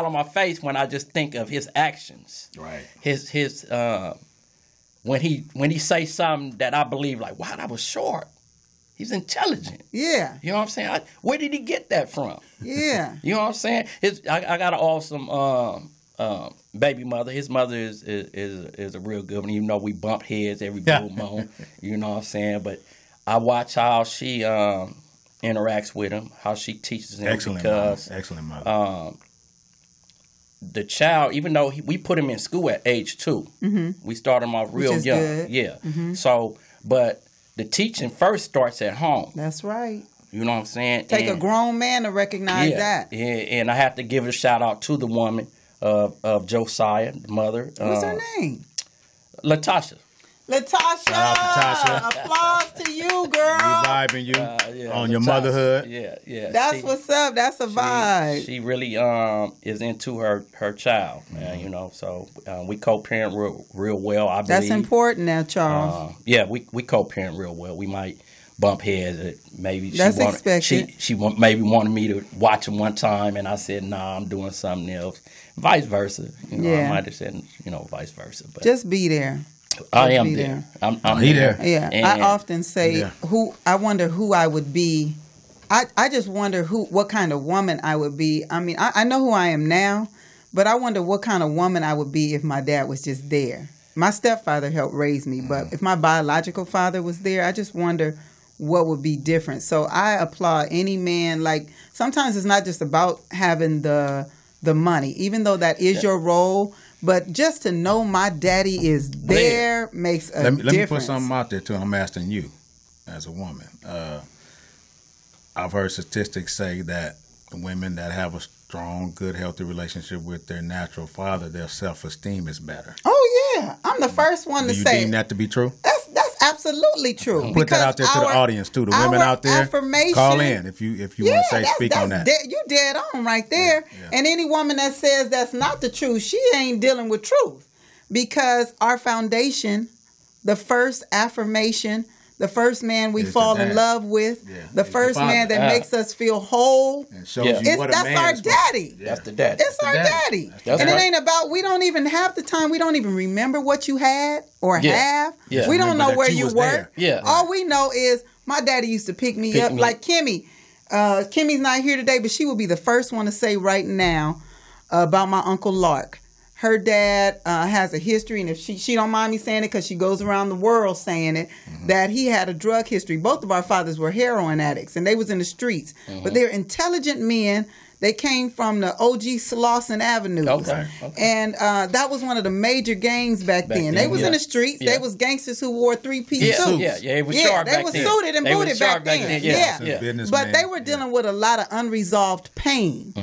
on my face when I just think of his actions. Right. His when he say something that I believe, like, wow, that was short. He's intelligent. Yeah. You know what I'm saying? Where did he get that from? Yeah. You know what I'm saying? I got an awesome baby mother. His mother is a real good one, even though we bump heads every blue moon. You know what I'm saying? But I watch how she interacts with him, how she teaches him. Excellent because mother. Excellent mother. the child, even though we put him in school at age 2, we start him off real Which is young. good. Yeah. So, but the teaching first starts at home. That's right. You know what I'm saying? Take a And- grown man to recognize that. Yeah, and I have to give a shout out to the woman of Josiah, the mother. What's her name? Latasha. Latasha. Shout out to Latasha. Applause to you, girl. Reviving you Yeah, on your Latasha. motherhood. Yeah. That's what's up. That's a vibe. She really is into her child, man. You know, so we co-parent real well. I believe That's important now, Charles. Yeah, we co-parent real well. We might bump heads. Maybe That's expected. She maybe wanted me to watch him one time, and I said, "Nah, I'm doing something else." Vice versa. You know, Yeah. I might have said, vice versa. But Just be there. I just am be there. there. I'm He there. there. Yeah, And- I often say Yeah. I wonder who I would be. I just wonder what kind of woman I would be. I mean, I know who I am now, but I wonder what kind of woman I would be if my dad was just there. My stepfather helped raise me, but if my biological father was there, I just wonder what would be different. So I applaud any man. Like, sometimes it's not just about having the money, even though that is your role. But just to know my daddy is there makes a difference. Let me put something out there too. I'm asking you, as a woman. I've heard statistics say that women that have a strong, good, healthy relationship with their natural father, their self-esteem is better. Oh yeah, I'm the first one Do to you say deem that to be true? that's absolutely true. Put Because that out there to the our- audience too. The women our out there, affirmation- call in if you want to say speak on that. You dead on right there. Yeah. And any woman that says that's not the truth, she ain't dealing with truth. Because our foundation, the first affirmation, the first man we Is fall the in dad. love with, Yeah. the Is the first man father. that makes us feel whole, And shows Yeah. you what a that's man our is supposed to- daddy. Yeah. That's the daddy. It's our daddy. daddy. That's And right. it ain't about, we don't even half the time, we don't even remember what you had or Yeah. have. Yeah. We don't Remember know that where you you was were. there. Yeah. All we know is my daddy used to pick me Pick up me like up. Kimmy. Kimmy's not here today, but she will be the first one to say right now about my Uncle Lark. Her dad has a history, and if she don't mind me saying it because she goes around the world saying it, that he had a drug history. Both of our fathers were heroin addicts, and they was in the streets. But they're intelligent men. They came from the OG Slauson Avenue. Okay. And that was one of the major gangs back then. They then, was yeah. in the streets. Yeah. They was gangsters who wore three-piece Yeah, suits. it was Yeah, sharp they back was then. suited and They was booted sharp back then. Yeah. But they were dealing with a lot of unresolved pain.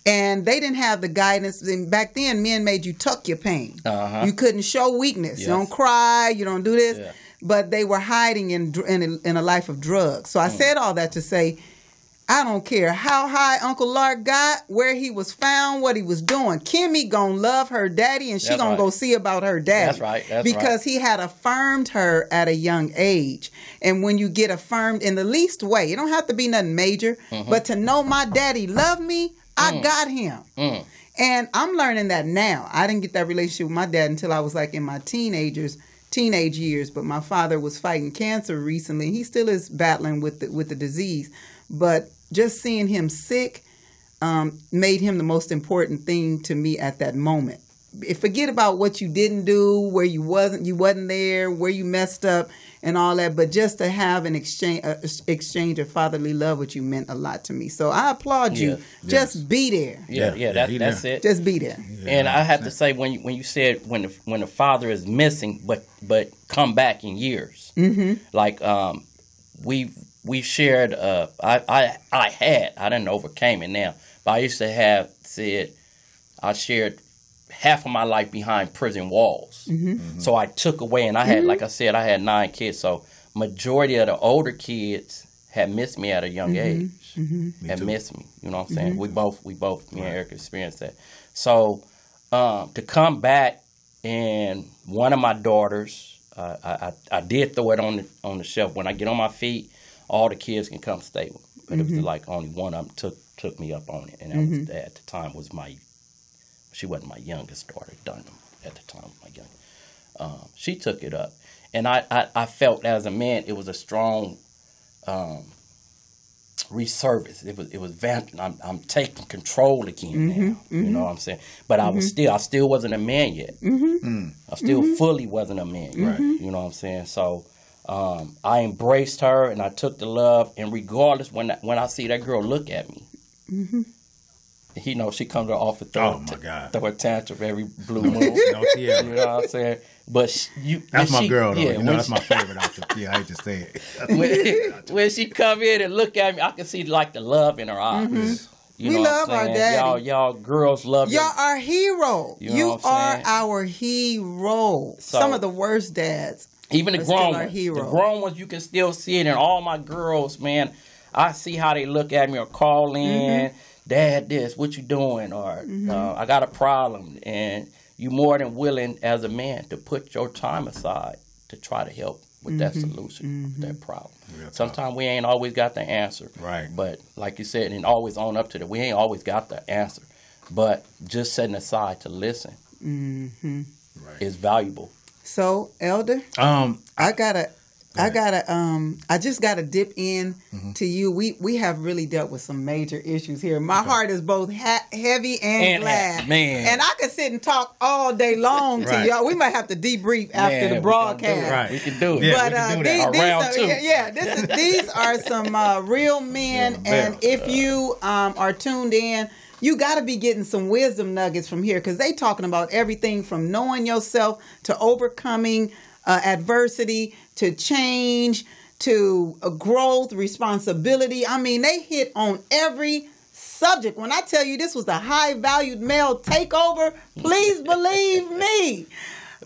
And they didn't have the guidance. And back then, men made you tuck your pain. You couldn't show weakness. You Yes. don't cry. You don't do this. Yeah. But they were hiding in a life of drugs. So I said all that to say, I don't care how high Uncle Lark got, where he was found, what he was doing. Kimmy gonna love her daddy, and she That's gonna right. go see about her daddy. That's right. That's because he had affirmed her at a young age. And when you get affirmed in the least way, it don't have to be nothing major, but to know my daddy loved me, I got him. And I'm learning that now. I didn't get that relationship with my dad until I was like in my teenage years, but my father was fighting cancer recently. He still is battling with the disease. But just seeing him sick made him the most important thing to me at that moment. Forget about what you didn't do, where you wasn't there, where you messed up. and all that, but just to have an exchange of fatherly love with you meant a lot to me. So I applaud you. Yeah. Just be there. That's it. Just be there. And I have to say, when you said when the father is missing, but come back in years, like we shared. I didn't overcame it now, but I used to have said I shared half of my life behind prison walls. So I took away, and I had, like I said, I had 9 kids. So majority of the older kids had missed me at a young age. Had missed me. You know what I'm saying? We both, me and Eric experienced that. So to come back, and one of my daughters, I did throw it on the shelf. When I get on my feet, all the kids can come stay with me. But it was like only one of them took me up on it, and that was, at the time was she wasn't my youngest daughter, Dunham, at the time, my youngest. She took it up. And I felt as a man, it was a strong resurface. It was I'm taking control again now. You know what I'm saying? But I still wasn't a man yet. I still fully wasn't a man yet. You know what I'm saying? So I embraced her, and I took the love, and regardless, when I see that girl look at me, he knows she comes to the office, throw a tantrum every blue moon. You know what I'm saying? But that's my girl, though. Yeah, that's my favorite outfit. Yeah, I hate to say it. when she come in and look at me, I can see like the love in her eyes. You we know love what I'm our saying? daddy. Y'all girls love y'all our hero. You know are our hero. So, some of the worst dads. Even the grown ones. The grown ones, you can still see it. And all my girls, man, I see how they look at me or call in. Dad, this, what you doing? Or I got a problem. And you more than willing as a man to put your time aside to try to help with that solution, that problem. Sometimes we ain't always got the answer. Right. But like you said, and always own up to that, we ain't always got the answer. But just setting aside to listen is valuable. So, Elder, I just gotta dip in to you. We have really dealt with some major issues here. My heart is both heavy and glad. Man. And I could sit and talk all day long to y'all. We might have to debrief after the broadcast. We can do it. Yeah, But we can do that. These are some real men, and if you are tuned in, you got to be getting some wisdom nuggets from here, because they talking about everything from knowing yourself to overcoming adversity to change to growth, responsibility. I mean, they hit on every subject. When I tell you this was the high-valued male takeover, please believe me.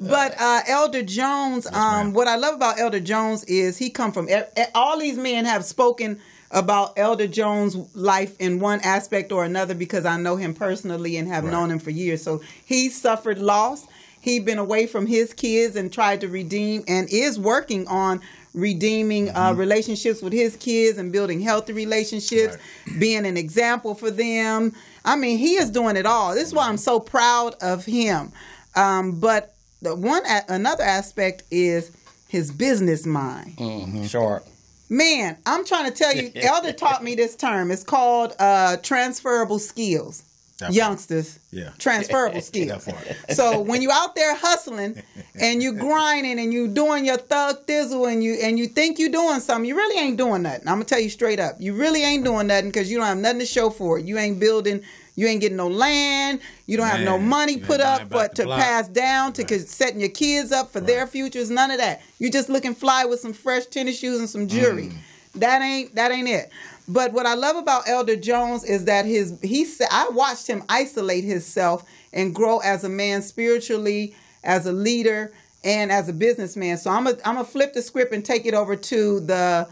But Elder Jones, what I love about Elder Jones is he come from all these men have spoken about Elder Jones' life in one aspect or another, because I know him personally and have known him for years. So he suffered loss. He's been away from his kids and tried to redeem, and is working on redeeming relationships with his kids and building healthy relationships, being an example for them. I mean, he is doing it all. This is why I'm so proud of him. But another aspect is his business mind. Sure. Man, I'm trying to tell you, Elder taught me this term. It's called transferable skills. Youngsters, transferable skills. So when you out there hustling and you grinding and you doing your thug thizzle and you think you doing something, you really ain't doing nothing. I'm gonna tell you straight up, you really ain't doing nothing, because you don't have nothing to show for it. You ain't building. You ain't getting no land. You don't have no money put up to pass down to setting your kids up for their futures. None of that. You just looking fly with some fresh tennis shoes and some jewelry. That ain't it. But what I love about Elder Jones is that I watched him isolate himself and grow as a man spiritually, as a leader, and as a businessman. So I'm gonna flip the script and take it over to that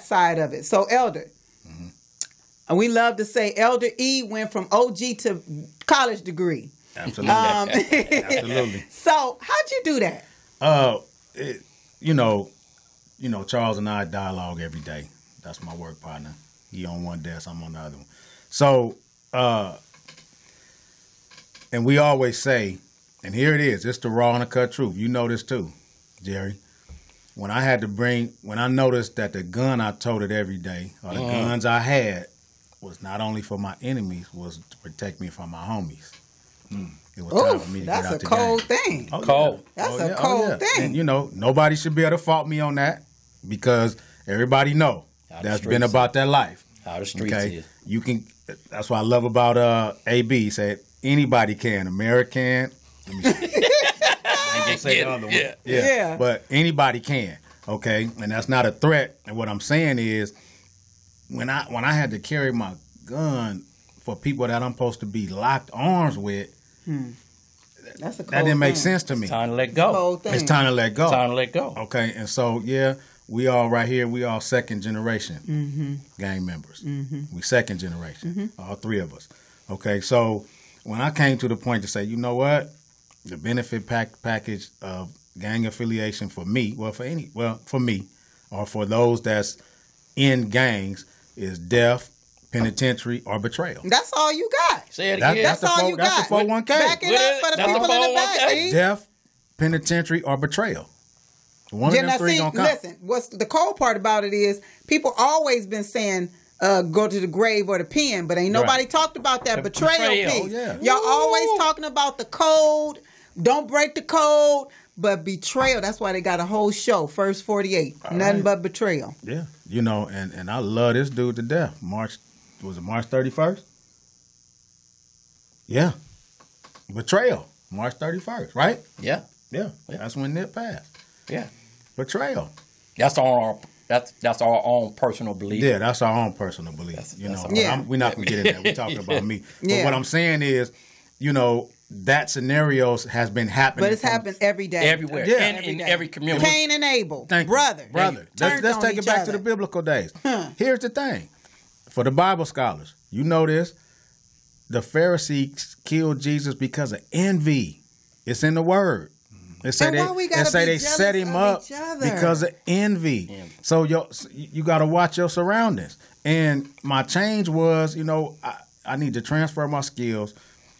side of it. So Elder. And we love to say Elder E went from OG to college degree. Absolutely. Absolutely. So how'd you do that? Charles and I dialogue every day. That's my work partner. He on one desk, I'm on the other one. So, and we always say, and here it is, it's the raw and the cut truth. You know this too, Jerry. When I noticed that the gun I toted every day, or the guns I had, was not only for my enemies, was to protect me from my homies. It was time Oof, for me to that's get out a the cold game. thing. Oh, Cold. yeah. That's Oh, a yeah. cold Oh, yeah. thing. And, you know, nobody should be able to fault me on that because everybody know How the that's been streets about that life. How the streets Okay, is. you can. That's what I love about AB. He said anybody can. American. I say the other one. Yeah. Yeah. But anybody can. Okay, and that's not a threat. And what I'm saying is, when I had to carry my gun for people that I'm supposed to be locked arms with, That's a cold that didn't make thing. sense to me. Time to let go. Cold thing. It's time to let go. Time to let go. Okay, and so yeah, we all right here. We all second generation gang members. We second generation, all three of us. Okay, so when I came to the point to say, you know what, the benefit package of gang affiliation for me, for me, or for those that's in gangs is death, penitentiary, or betrayal. That's all you got. Say it That- again. That's all you that's got. the 401k. Back it up for the That's the people in the back. 401k. E. Death, penitentiary, or betrayal. One Yeah, of now them three see, gonna come. listen, what's the cold part about it is people always been saying go to the grave or the pen, but ain't nobody Right. talked about that The betrayal betrayal. piece. Oh, yeah. Y'all always talking about the code, don't break the code, but betrayal, that's why they got a whole show, First 48. Nothing right. but betrayal. Yeah, you know, and I love this dude to death. March 31st? Yeah. Betrayal, March 31st, right? Yeah. Yeah, that's when Nip passed. Yeah. Betrayal. That's our own personal belief. Yeah, that's our own personal belief. That's you know, our- but Yeah. we're not gonna get into that. We're talking about me. But Yeah. what I'm saying is, you know, that scenarios has been happening. But it's happened every day. Everywhere. Yeah. And in day. every community. Cain and Abel, Thank you. brother. Let's turned on take each it back other. to the biblical days. Here's the thing. For the Bible scholars, you know this. The Pharisees killed Jesus because of envy. It's in the word. They say And why we gotta they be set jealous him of up each other? because of envy. Yeah. So you got to watch your surroundings. And my change was, you know, I need to transfer my skills.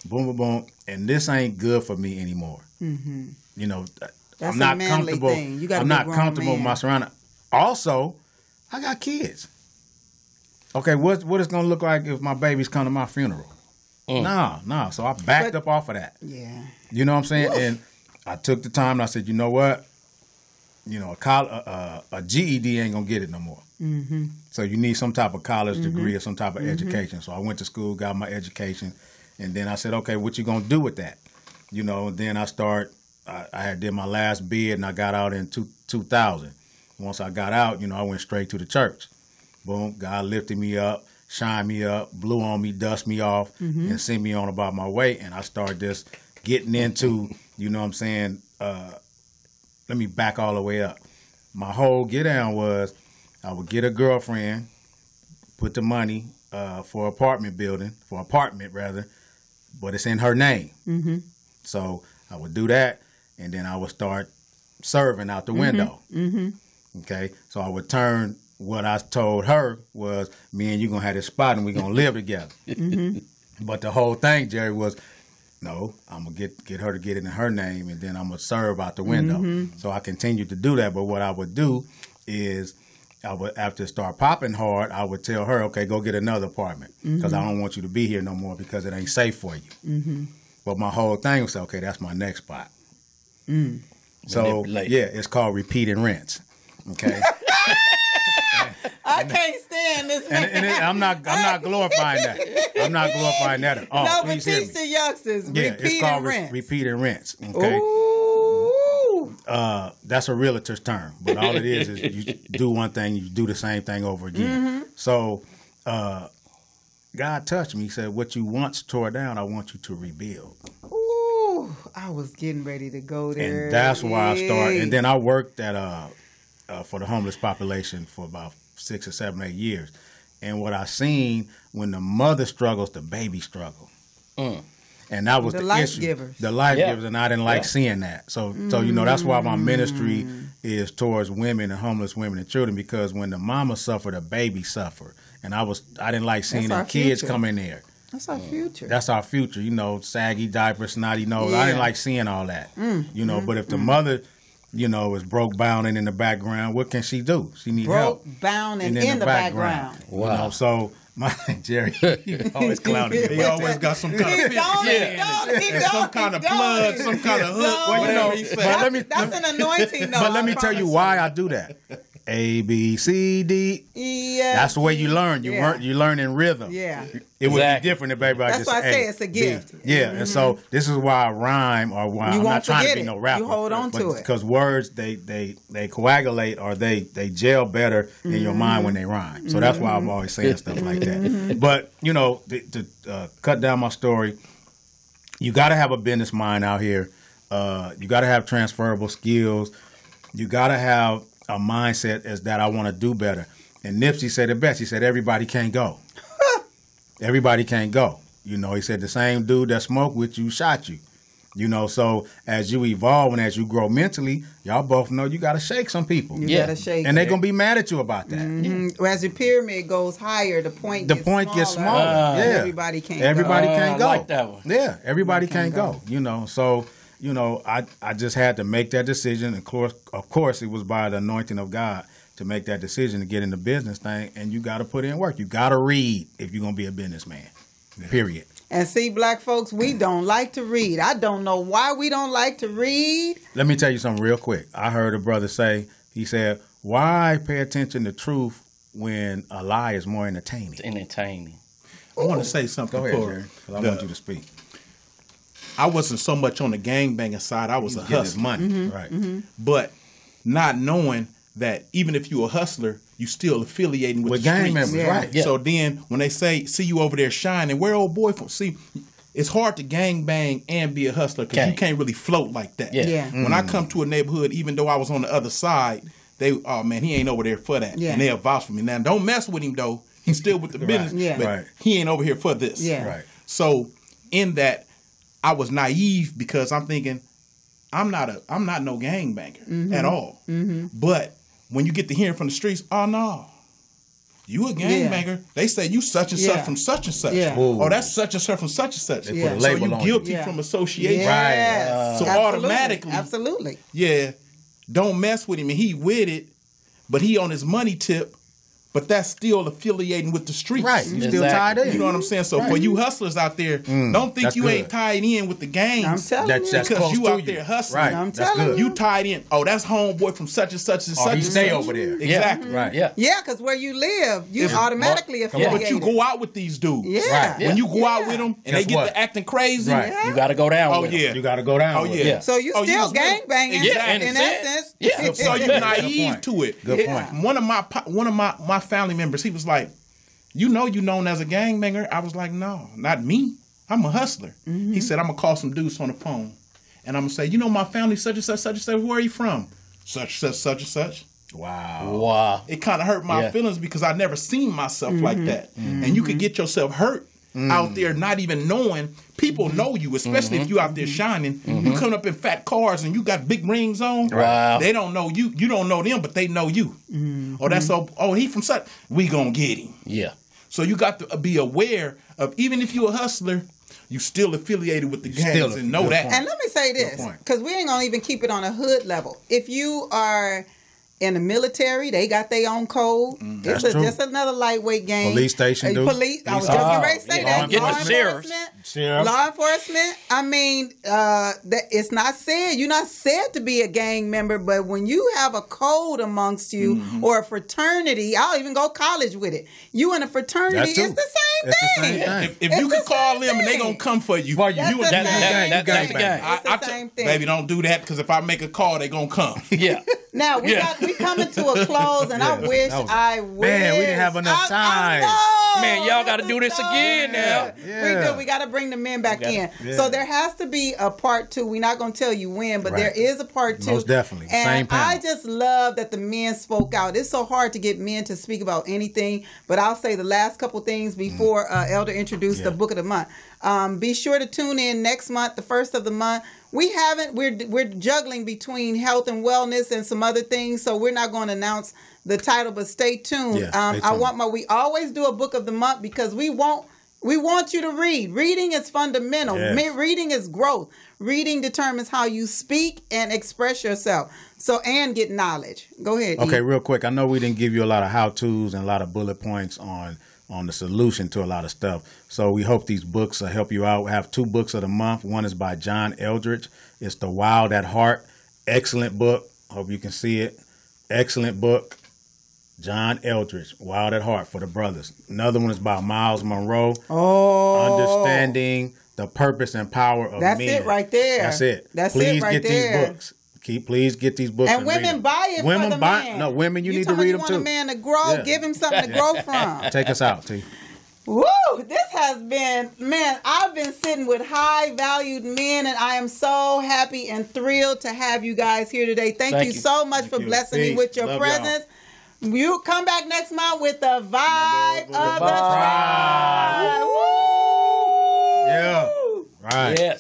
Boom, boom, boom. And this ain't good for me anymore. Mm-hmm. You know, That's I'm not a manly comfortable. thing. You gotta I'm be a not grown comfortable with man. my surroundings. Also, I got kids. Okay, what is going to look like if my babies come to my funeral? No. So I backed up off of that. Yeah. You know what I'm saying? And I took the time and I said, you know what? You know, a GED ain't going to get it no more. Mm-hmm. So you need some type of college degree or some type of education. So I went to school, got my education, and then I said, okay, what you going to do with that? You know, and then I had did my last bid and I got out in 2000. Once I got out, you know, I went straight to the church. Boom, God lifted me up, shined me up, blew on me, dust me off, and sent me on about my way. And I started just getting into, you know what I'm saying, let me back all the way up. My whole get down was I would get a girlfriend, put the money for apartment, but it's in her name. Mm-hmm. So I would do that, and then I would start serving out the window. Mm-hmm. Okay, so I would turn what I told her was, me and you gonna have this spot and we gonna live together. Mm-hmm. But the whole thing, Jerry, was, no, I'm gonna get her to get it in her name, and then I'm gonna serve out the window. Mm-hmm. So I continued to do that. But what I would do is, I would, after it start popping hard, I would tell her, okay, go get another apartment because I don't want you to be here no more because it ain't safe for you. Mm-hmm. But my whole thing was, okay, that's my next spot. Mm. So yeah, it's called repeating rents. Okay. I can't stand this man. And I'm not glorifying that. I'm not glorifying that at all. No, but Please hear teach me. the youngsters. Yeah, it's Repeating called rents. repeating rents. Okay. Ooh. That's a realtor's term, but all it is you do one thing, you do the same thing over again. Mm-hmm. So God touched me. He said, what you once tore down, I want you to rebuild. Ooh. I was getting ready to go there. And that's why I started. And then I worked at for the homeless population for about 6 or 7, 8 years. And what I seen, when the mother struggles, the baby struggle. And that was The the life issue. givers. The life Yeah. givers, and I didn't like seeing that. So you know, that's why my ministry is towards women and homeless women and children, because when the mama suffered, the baby suffered. And I didn't like seeing That's the our kids future. come in there. That's our future. That's our future, you know, saggy diapers, snotty nose. Yeah. I didn't like seeing all that, you know. But if the mother, you know, is broke, bound, and in the background, what can she do? She need help. Broke, bound, and in the background. You know, so Jerry, he always clowning me. He always got some kind of some kind of blood, some kind of hook, whatever he said. That's an anointing, though. But let me tell you why I do that. A, B, C, D. Yeah. That's the way you learn. You learn in rhythm. Yeah. It would be different if everybody That's just why I say A, it's a B. gift. Yeah, and so this is why I rhyme, or why I'm not trying to be no rapper. You hold on to it. Because words, they coagulate, or they gel better in your mind when they rhyme. So that's why I'm always saying stuff like that. But, you know, to cut down my story, you got to have a business mind out here. You got to have transferable skills. You got to have a mindset as that I want to do better. And Nipsey said it best. He said, everybody can't go. Everybody can't go. You know, he said the same dude that smoked with you shot you. You know, so as you evolve and as you grow mentally, y'all both know you got to shake some people. You got to shake. And they're going to be mad at you about that. As your pyramid goes higher, the point gets smaller. Yeah. Everybody can't Everybody can't go. I like that one. Yeah, everybody can't go. You know, so, you know, I just had to make that decision. Of course, it was by the anointing of God to make that decision to get in the business thing. And you got to put in work. You got to read if you're going to be a businessman, period. And see, black folks, we don't like to read. I don't know why we don't like to read. Let me tell you something real quick. I heard a brother say, he said, why pay attention to truth when a lie is more entertaining? It's entertaining. I want to say something. Go ahead, Jerry, 'cause I want you to speak. I wasn't so much on the gangbanging side. I was a Getting his hustler. money, right? But not knowing that even if you're a hustler, you still affiliating with the gang streets. members, right? Yeah. So then when they say, see you over there shining, where old boy from? See, it's hard to gang bang and be a hustler because you can't really float like that. Yeah. When I come to a neighborhood, even though I was on the other side, they, oh man, he ain't over there for that. Yeah. And they'll vouch for me. Now, don't mess with him though. He's still with the business. Yeah. But Right. he ain't over here for this. Yeah. Right. So in that, I was naive because I'm thinking, I'm not no gangbanger at all. But when you get to hearing from the streets, oh no, you a gangbanger. They say you such and such from such and such. Yeah. Oh, that's such and such from such and such. They put a So label you on guilty Yeah. from association. Yes. So Absolutely. automatically- Absolutely. Yeah, don't mess with him. And he with it, but he on his money tip. But that's still affiliating with the streets. Right. You still Exactly. tied in. You know what I'm saying? So for you hustlers out there, don't think that's you ain't good. tied in with the gangs. I'm telling That's you. because close you to out you. there hustling. Right. I'm That's telling good. You tied in. Oh, that's homeboy from such and such and Oh, such. he and stay such. over there. Exactly. Right. Yeah. Yeah, because where you live, you If- automatically Come on. affiliated. But you go out with these dudes. Yeah. Right. When you go out Yeah. with them and Guess they get what? to acting crazy. Right. You got to go down Oh with 'em. yeah. You got to go down. Oh with yeah. it. So you Oh, you still was with 'em. gangbanging Exactly. in That's it. essence. Yeah. So you Good naive point. to it. Good Yeah. point. One of my family members, he was like, you known as a gangbanger. I was like, no, not me. I'm a hustler. He said, I'm gonna call some dudes on the phone, and I'm gonna say, my family such and such, such and such. Where are you from? Such and such, such and such. Wow. Wow. It kind of hurt my Yeah. feelings because I never seen myself like that. And you could get yourself hurt out there not even knowing. People know you, especially if you out there shining. You come up in fat cars and you got big rings on. Wow. They don't know you. You don't know them, but they know you. Oh, that's he from such. We gonna get him. Yeah. So you got to be aware of, even if you're a hustler, you still affiliated with the still gangs a- and know good that. point. And let me say this, point. because we ain't gonna even keep it on a hood level. If you are in the military, they got their own code. That's It's true. just another lightweight gang. Police station, dude. Police. I was Police just getting station. ready to say Yeah. that. Get the Law sheriffs. enforcement. Sheriff. Law enforcement. I mean, that it's not said. You're not said to be a gang member, but when you have a code amongst you or a fraternity, I'll even go college with it. You in a fraternity, That it's too. the same It's the thing. same thing. If It's you the can call same them and they thing. gonna come for you, For you. That's You the a same gang, thing. you That's the gangbang. gang. It's the same thing. baby, don't do that because if I make a call, they gonna come. Yeah. Now we Yeah. we coming to a close, and I Yeah, wish that was- I wish. Man, we didn't have enough time. know. Man, y'all gotta do this again now. We do. We got to bring the men back in. yeah. So there has to be a part two. We're not going to tell you when, but there Right. is a part two. Most definitely. And Same panel. I just love that the men spoke out. It's so hard to get men to speak about anything, but I'll say the last couple things before Elder introduced the book of the month. Be sure to tune in next month, the first of the month. We're juggling between health and wellness and some other things, so we're not going to announce the title, but stay tuned. Yeah, stay I tuned. want we always do a book of the month because we want We want you to read. Reading is fundamental. Yes. Reading is growth. Reading determines how you speak and express yourself. So, and get knowledge. Go ahead. Okay, E. real quick. I know we didn't give you a lot of how-tos and a lot of bullet points on the solution to a lot of stuff. So we hope these books will help you out. We have 2 books of the month. One is by John Eldredge. It's The Wild at Heart. Excellent book. Hope you can see it. Excellent book. John Eldredge, Wild at Heart for the brothers. Another one is by Miles Monroe. Understanding the purpose and power of That's men. it right there. That's it. That's please it right get there. these books. Please get these books. And women read them. buy it Women for the buy, man. No, women, you need to talking read you them want too. a man to grow, Yeah. give him something to grow from. Take us out, T. Woo! This has been, man, I've been sitting with high valued men, and I am so happy and thrilled to have you guys here today. Thank you so much for you. blessing me Peace. with your Love presence. You come back next month with the vibe of the tribe. Woo! Yeah. Right. Yes.